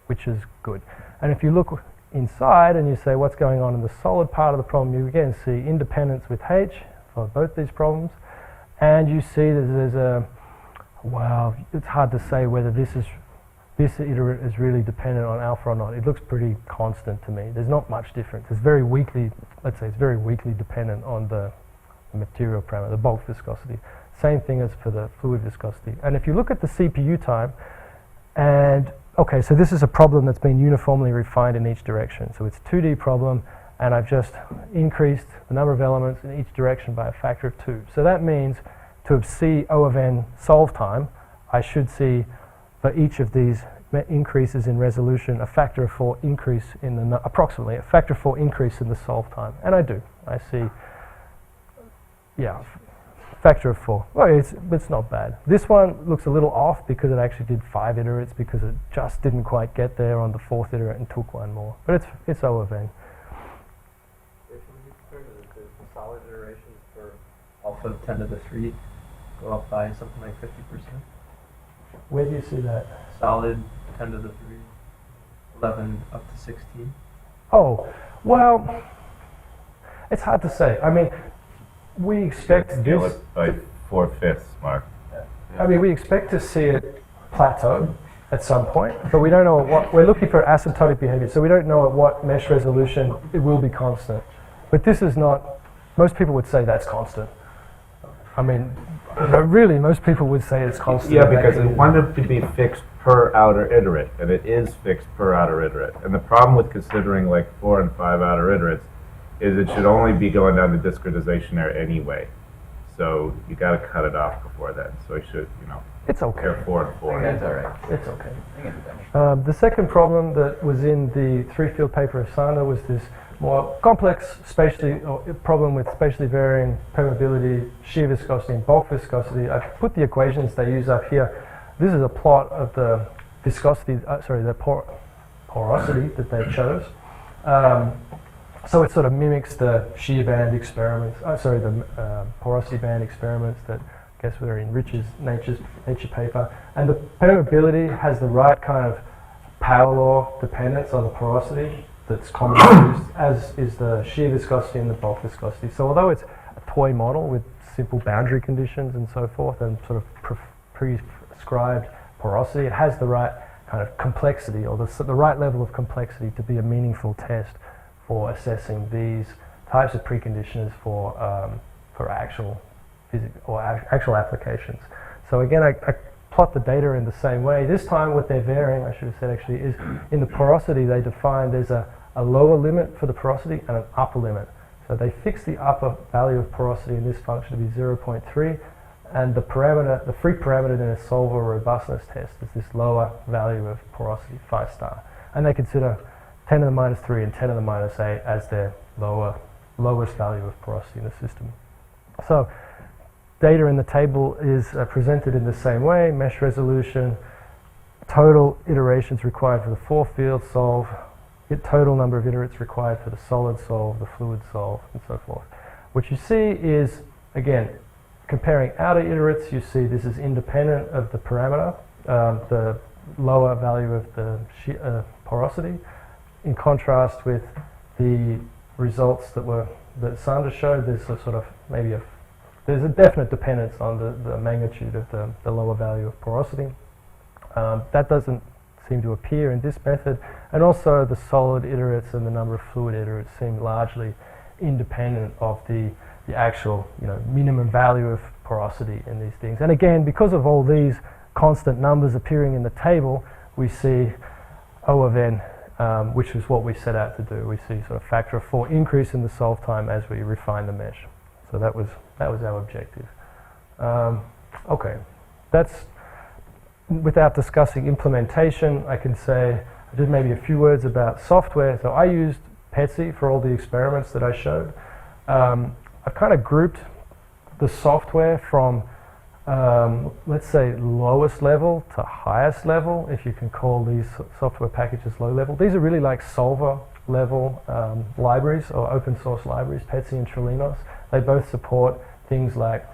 which is good. And if you look inside and you say what's going on in the solid part of the problem, you again see independence with H for both these problems, and you see that there's a, wow, it's hard to say whether this iterate is really dependent on alpha or not. It looks pretty constant to me. There's not much difference. It's very weakly, let's say it's very weakly dependent on the material parameter, the bulk viscosity. Same thing as for the fluid viscosity. And if you look at the CPU time, and okay, so this is a problem that's been uniformly refined in each direction. So it's a 2D problem, and I've just increased the number of elements in each direction by a factor of 2. So that means to see O of n solve time, I should see for each of these increases in resolution a factor of 4 increase in the, approximately a factor of 4 increase in the solve time. And I do. I see, yeah, factor of 4. Well, it's not bad. This one looks a little off because it actually did 5 iterates because it just didn't quite get there on the 4th iterate and took one more. But it's O of n. If you compare the solid iterations for alpha 10 to the 3 go up by something like 50%. Where do you see that? Solid 10 to the 3, 11 up to 16. Oh, well, it's hard to say. I mean, we expect Scale this. it by 4/5, Mark. I mean, we expect to see it plateau at some point, but we don't know at what, we're looking for asymptotic behavior, so we don't know at what mesh resolution it will be constant. But this is not, most people would say that's constant. I mean, really, most people would say it's constant. Yeah, because it wanted to be fixed per outer iterate, and it is fixed per outer iterate. And the problem with considering like 4 and 5 outer iterates is it should only be going down the discretization there anyway. So you got to cut it off before then. So you should, It's okay. pair 4 and 4. That's all right. It's okay. I can do that. The second problem that was in the 3-field paper of Sander was this more complex problem with spatially varying permeability, shear viscosity, and bulk viscosity. I've put the equations they use up here. This is a plot of the viscosity, the porosity that they chose. So it sort of mimics the shear band experiments, the porosity band experiments that I guess were in Rich's Nature paper. And the permeability has the right kind of power law dependence on the porosity that's commonly used, as is the shear viscosity and the bulk viscosity. So although it's a toy model with simple boundary conditions and so forth and sort of prescribed porosity, it has the right kind of complexity or the right level of complexity to be a meaningful test for assessing these types of preconditioners for actual physics or actual applications. So again, I plot the data in the same way. This time what they're varying, I should have said actually, is in the porosity they define there's a lower limit for the porosity and an upper limit. So they fix the upper value of porosity in this function to be 0.3, and the parameter, the free parameter in a solver robustness test is this lower value of porosity, 5 star. And they consider 10 to the minus 3 and 10 to the minus 8 as their lowest value of porosity in the system. So data in the table is presented in the same way: mesh resolution, total iterations required for the 4-field solve, total number of iterates required for the solid solve, the fluid solve, and so forth. What you see is, again, comparing outer iterates, you see this is independent of the parameter, the lower value of the porosity, in contrast with the results that Sander showed. There's a sort of there's a definite dependence on the magnitude of the lower value of porosity. That doesn't seem to appear in this method, and also the solid iterates and the number of fluid iterates seem largely independent of the actual minimum value of porosity in these things. And again, because of all these constant numbers appearing in the table, we see O of n, which is what we set out to do. We see sort of factor of 4 increase in the solve time as we refine the mesh. So that was our objective. Okay, that's without discussing implementation. I can say I did maybe a few words about software. So I used PETSI for all the experiments that I showed. I've kind of grouped the software from let's say lowest level to highest level, if you can call these software packages low level. These are really like solver level libraries or open source libraries, PETSI and Trilinos. They both support things like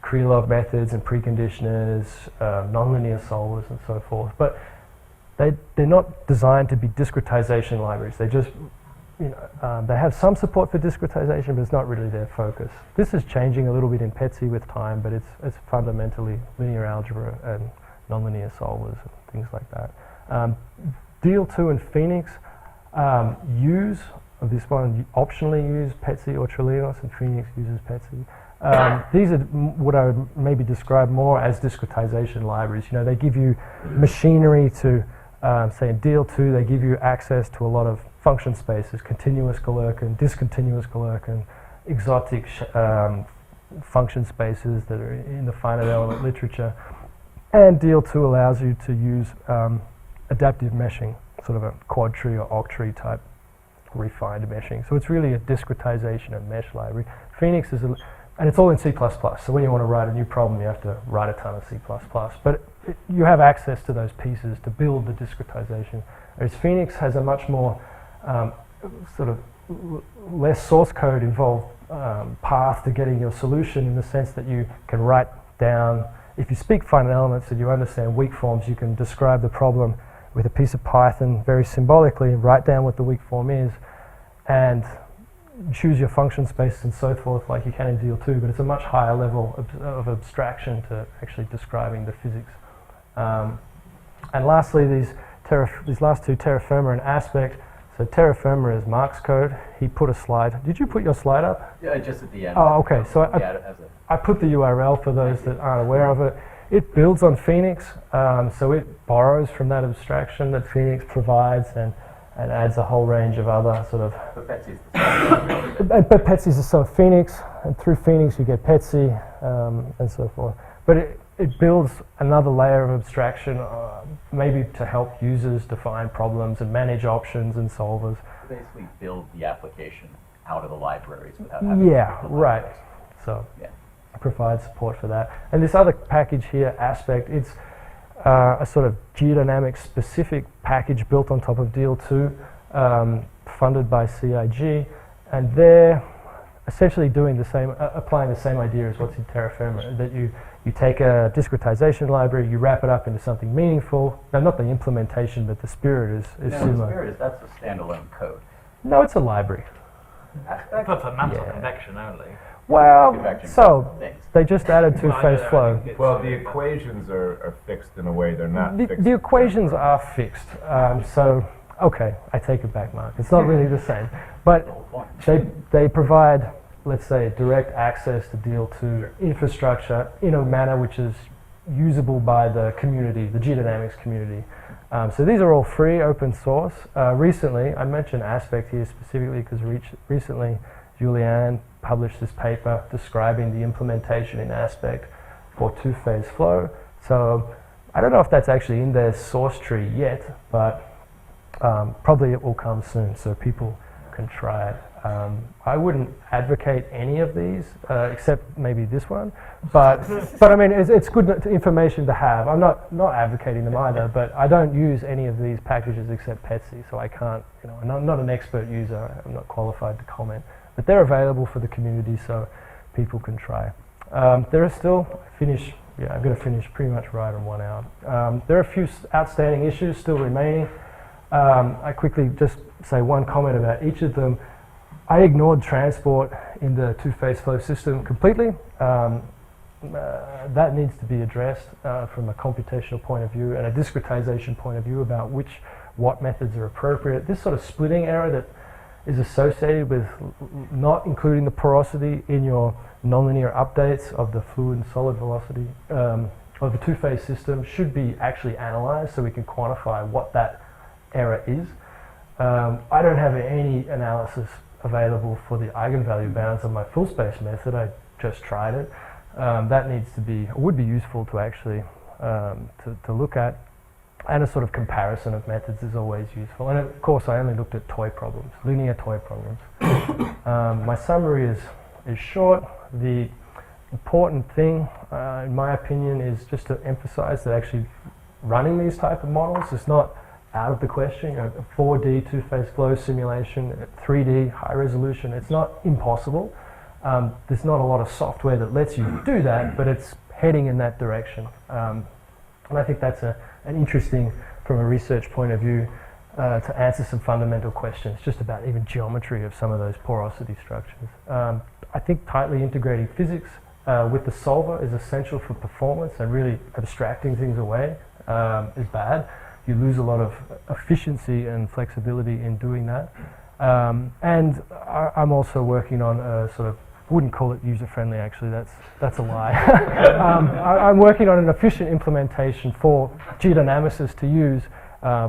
Krylov methods and preconditioners, nonlinear solvers and so forth. But they're not designed to be discretization libraries. They just, they have some support for discretization, but it's not really their focus. This is changing a little bit in PETSI with time, but it's fundamentally linear algebra and nonlinear solvers and things like that. Deal2 and Phoenix this one optionally use PETSI or Trilinos, and Phoenix uses PETSI. These are what I would maybe describe more as discretization libraries. They give you machinery to, say in Deal2, they give you access to a lot of function spaces, continuous Galerkin, discontinuous Galerkin, exotic function spaces that are in the finite element literature. And Deal2 allows you to use adaptive meshing, sort of a quad tree or oct tree type refined meshing. So it's really a discretization and mesh library. Phoenix is, and it's all in C++. So when you want to write a new problem, you have to write a ton of C++. But you have access to those pieces to build the discretization. Whereas Phoenix has a much more sort of less source code involved path to getting your solution, in the sense that you can write down, if you speak finite elements and you understand weak forms, you can describe the problem with a piece of Python very symbolically, write down what the weak form is, and choose your function space and so forth like you can in Deal2, but it's a much higher level of abstraction to actually describing the physics. And lastly, these last two, terra firma and aspect. So terra firma is Mark's code. He put a slide. Did you put your slide up? Yeah, just at the end. Oh, okay. So I I put the URL for those that aren't aware of it. It builds on Phoenix, so it borrows from that abstraction that Phoenix provides and adds a whole range of other sort of. But Betsy's the same. But Petsy's a sort of Phoenix, and through Phoenix you get Petsy and so forth. But it builds another layer of abstraction, maybe to help users define problems and manage options and solvers. Basically build the application out of the libraries without having Yeah, to build the right. libraries. So Yeah. provide support for that. And this other package here, Aspect, it's a sort of geodynamics specific package built on top of DL2, funded by CIG, and they're essentially doing the same, applying the same idea as what's in terra firma, that you take a discretization library, you wrap it up into something meaningful. Now, not the implementation, but the spirit is No, similar. the Spirit that's a standalone code. No, it's a library. Aspect? But for mantle Yeah. convection only. Well, Convection so things. they just added Well, I two-phase don't know, I flow. think it's, Well, the equations are fixed in a way they're not fixed. The equations are fixed. So, okay, I take it back, Mark. It's not really the same. But The whole point. they provide, let's say, direct access to DL2 infrastructure in a manner which is usable by the community, the geodynamics community. So these are all free, open source. Recently, I mentioned Aspect here specifically because recently Julianne published this paper describing the implementation in Aspect for two-phase flow. So I don't know if that's actually in their source tree yet, but probably it will come soon so people can try it. I wouldn't advocate any of these except maybe this one, but I mean it's good information to have. I'm not advocating them either, but I don't use any of these packages except Petsy, so I can't, I'm not an expert user. I'm not qualified to comment, but they're available for the community so people can try. There are still I'm going to finish pretty much right on 1 hour. There are a few outstanding issues still remaining. I quickly just say one comment about each of them. I ignored transport in the two-phase flow system completely. That needs to be addressed from a computational point of view and a discretization point of view about what methods are appropriate. This sort of splitting error that is associated with not including the porosity in your nonlinear updates of the fluid and solid velocity of the two-phase system should be actually analyzed so we can quantify what that error is. I don't have any analysis available for the eigenvalue bounds of my full space method. I just tried it. That needs to be, would be useful to actually to look at, and a sort of comparison of methods is always useful. And of course, I only looked at toy problems, linear toy problems. My summary is short. The important thing, in my opinion, is just to emphasize that actually running these type of models is not out of the question. A 4D two-phase flow simulation, 3D high resolution, it's not impossible. There's not a lot of software that lets you do that, but it's heading in that direction. And I think that's an interesting, from a research point of view, to answer some fundamental questions, just about even geometry of some of those porosity structures. I think tightly integrating physics with the solver is essential for performance, and really abstracting things away is bad. You lose a lot of efficiency and flexibility in doing that. And I'm also working on a sort of, wouldn't call it user-friendly actually, that's a lie. I'm working on an efficient implementation for geodynamicists to use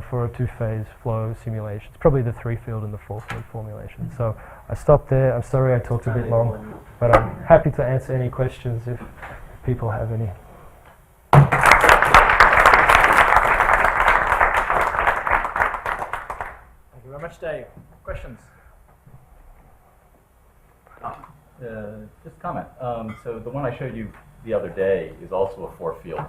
for a two-phase flow simulation. It's probably the 3-field and the 4-field formulation. So I stopped there. I'm sorry I talked a bit long, but I'm happy to answer any questions if people have any. Thank you very much, Dave. Questions? Just comment. So the one I showed you the other day is also a 4-field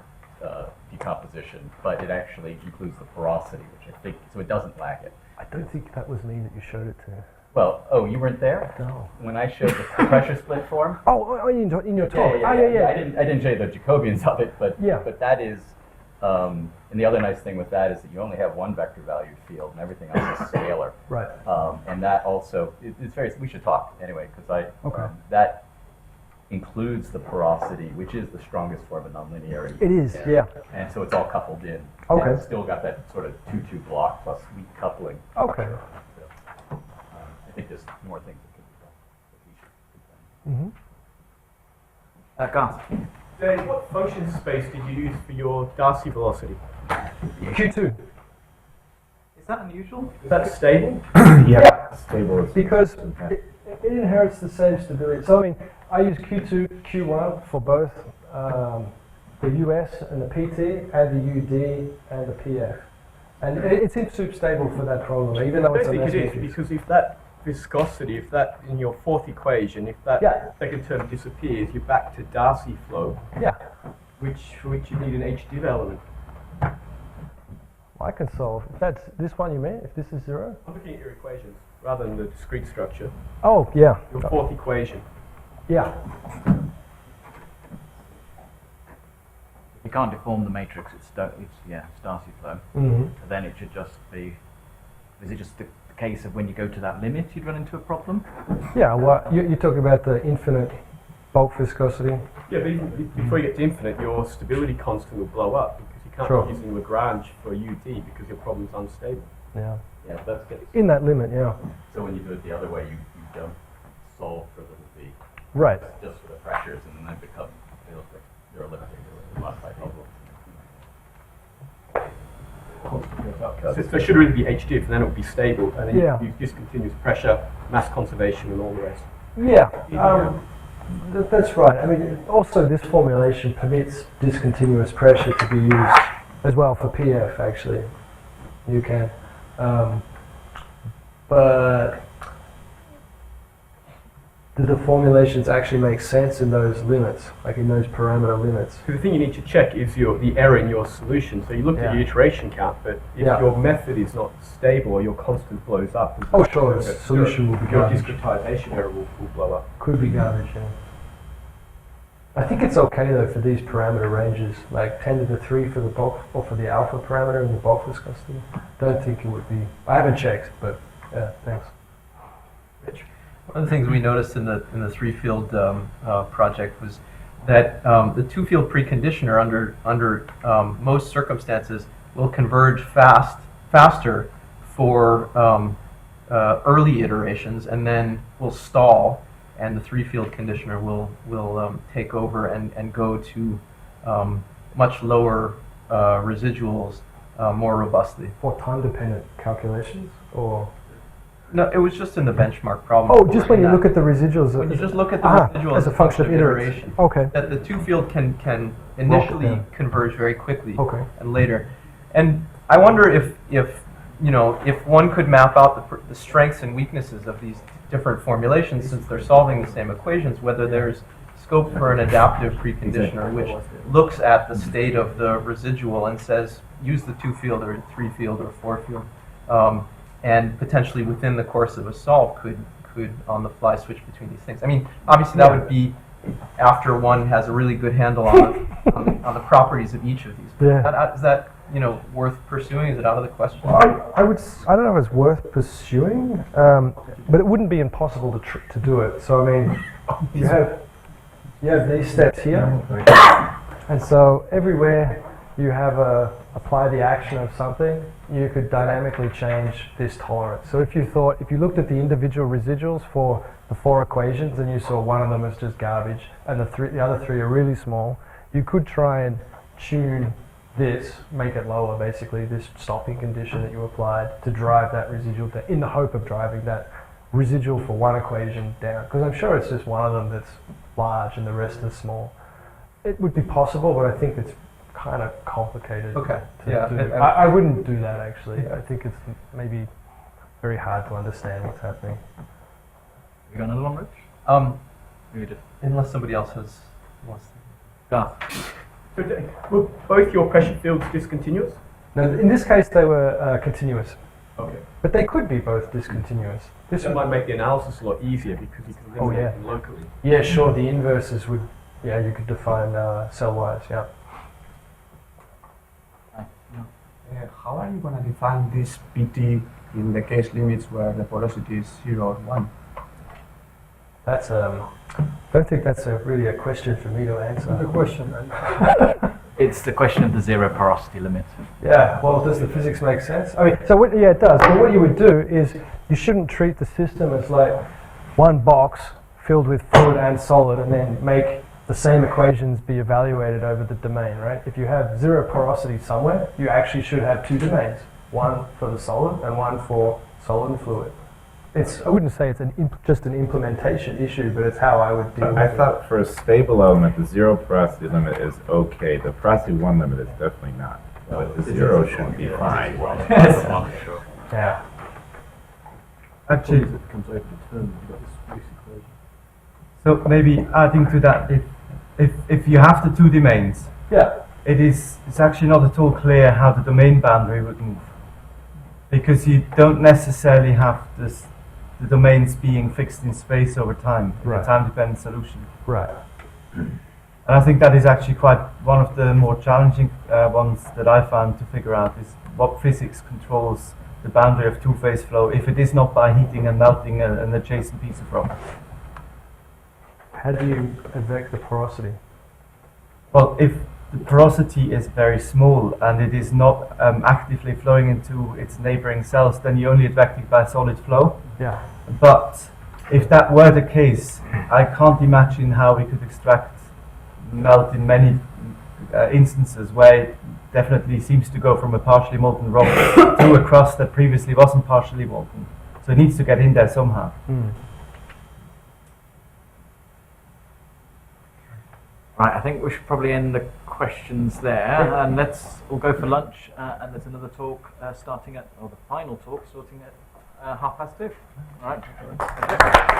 decomposition, but it actually includes the porosity, which I think, so it doesn't lack it. I don't think that was me that you showed it to. Well, oh, you weren't there? No. When I showed the pressure split form? Oh, in your talk. Yeah. I didn't show you the Jacobians of it, but Yeah. but that is, and the other nice thing with that is that you only have one vector valued field, and everything else is scalar. Right. And that also, it's very, we should talk anyway, because Okay. that includes the porosity, which is the strongest form of nonlinearity. It is, yeah. And so it's all coupled in. Okay. And it's still got that sort of 2-2 block plus weak coupling. Okay. I think there's more things that could be done. Mm-hmm. Dave, what function space did you use for your Darcy velocity? Q2. Is that unusual? Is that stable? Yeah. Stable is Because it inherits the same stability. So I mean, I use Q2, Q1 for both the US and the PT and the UD and the PF. And it seems super stable for that problem, even though I it's a don't think it less is, because if that viscosity, if that in your fourth equation, if that Yeah. second term disappears, you're back to Darcy flow, Yeah, for which you need an HDiv element. I can solve. If that's this one you mean, if this is 0? I'm looking at your equations rather than the discrete structure. Oh, yeah. Your fourth equation. Yeah. You can't deform the matrix, it's Darcy flow. Mm-hmm. Then it should just be, is it just the case of when you go to that limit you'd run into a problem? Yeah, well, you're talking about the infinite bulk viscosity. Yeah, but even before you get to infinite, your stability constant will blow up because you can't Sure. be using Lagrange for UD because your problem's unstable. Yeah. Yeah, that's good. In that limit, yeah. So when you do it the other way, you don't solve for little b, Right. just for the pressures, and then it becomes, it looks like you're elliptic, you're modified bubble. So it should really be HDiv, and then it would be stable, and then Yeah. you use discontinuous pressure, mass conservation, and all the rest. Yeah, that's right. I mean, also this formulation permits discontinuous pressure to be used as well for PF, actually. You can. But do the formulations actually make sense in those limits, like in those parameter limits? So the thing you need to check is the error in your solution. So you looked at Yeah. your iteration count, but if Yeah. your method is not stable or your constant blows up, Oh, sure, the solution will be your garbage. discretization error will blow up. Could be garbage, yeah. I think it's okay though for these parameter ranges, like 10 to the 3 for the bulk, or for the alpha parameter and the bulk viscosity. Don't think it would be. I haven't checked, but yeah, thanks. One of the things we noticed in the three-field project was that the two-field preconditioner under most circumstances will converge faster for early iterations, and then will stall, and the three-field conditioner will take over and go to much lower residuals more robustly. For time-dependent calculations, or No, it was just in the benchmark problem. oh, just when you look at the residuals. When you just look at the residuals as a function of iteration. Okay. That the two-field can initially yeah. converge very quickly Okay. and later. And I wonder if one could map out the strengths and weaknesses of these different formulations, since they're solving the same equations, whether there's scope for an adaptive preconditioner which looks at the state of the residual and says use the two-field or three-field or four-field, and potentially within the course of a solve could on the fly switch between these things. I mean, obviously that would be after one has a really good handle on the properties of each of these. Yeah. Is that worth pursuing? Is it out of the question? I don't know if it's worth pursuing, but it wouldn't be impossible to do it. So I mean, you have these steps here, and so everywhere you have apply the action of something, you could dynamically change this tolerance. So if you looked at the individual residuals for the 4 equations and you saw one of them as just garbage and the other 3 are really small, you could try and tune this, make it lower basically, this stopping condition that you applied to drive that residual down, in the hope of driving that residual for one equation down. Because I'm sure it's just one of them that's large and the rest is small. It would be possible, but I think it's kind of complicated. Okay. To Yeah. do. I wouldn't do that actually. I think it's maybe very hard to understand what's happening. You got another one, Rich? Maybe just Unless somebody else has wants to. Garth. So were both your pressure fields discontinuous? Now, in this case, they were continuous, Okay. but they could be both discontinuous. This This might make the analysis a lot easier because you can eliminate yeah. them locally. yeah, sure. The inverses would, you could define cell-wise. Yeah. How are you going to define this PT in the case limits where the porosity is 0 or 1? That's don't think that's really a question for me to answer. The question. It's the question of the zero porosity limit. Yeah, well, does the physics make sense? I mean, so what, yeah, it does. But what you would do is you shouldn't treat the system as like one box filled with fluid and solid and then make the same equations be evaluated over the domain, right? If you have zero porosity somewhere, you actually should have two domains, one for the solid and one for solid and fluid. I wouldn't say it's just an implementation issue, but it's how I would deal with I it. thought for a stable element, the zero porosity limit is okay. The porosity 1 limit is definitely not. But the zero should be fine. Yeah. Actually, It comes out to term, you've got this basic equation. so maybe adding to that, if you have the two domains, Yeah. it's actually not at all clear how the domain boundary would move, because you don't necessarily have the domains being fixed in space over time in Right. a time-dependent solution. Right. And I think that is actually quite one of the more challenging ones that I found to figure out is what physics controls the boundary of two-phase flow if it is not by heating and melting an adjacent piece of rock. How do you affect the porosity? Well, if the porosity is very small and it is not actively flowing into its neighboring cells, then you only affect it by solid flow. Yeah. But if that were the case, I can't imagine how we could extract melt in many instances where it definitely seems to go from a partially molten rock to a crust that previously wasn't partially molten. So it needs to get in there somehow. Right, I think we should probably end the questions there, and let's all go for lunch. And there's another talk starting at, or the final talk starting at 2:30. All right.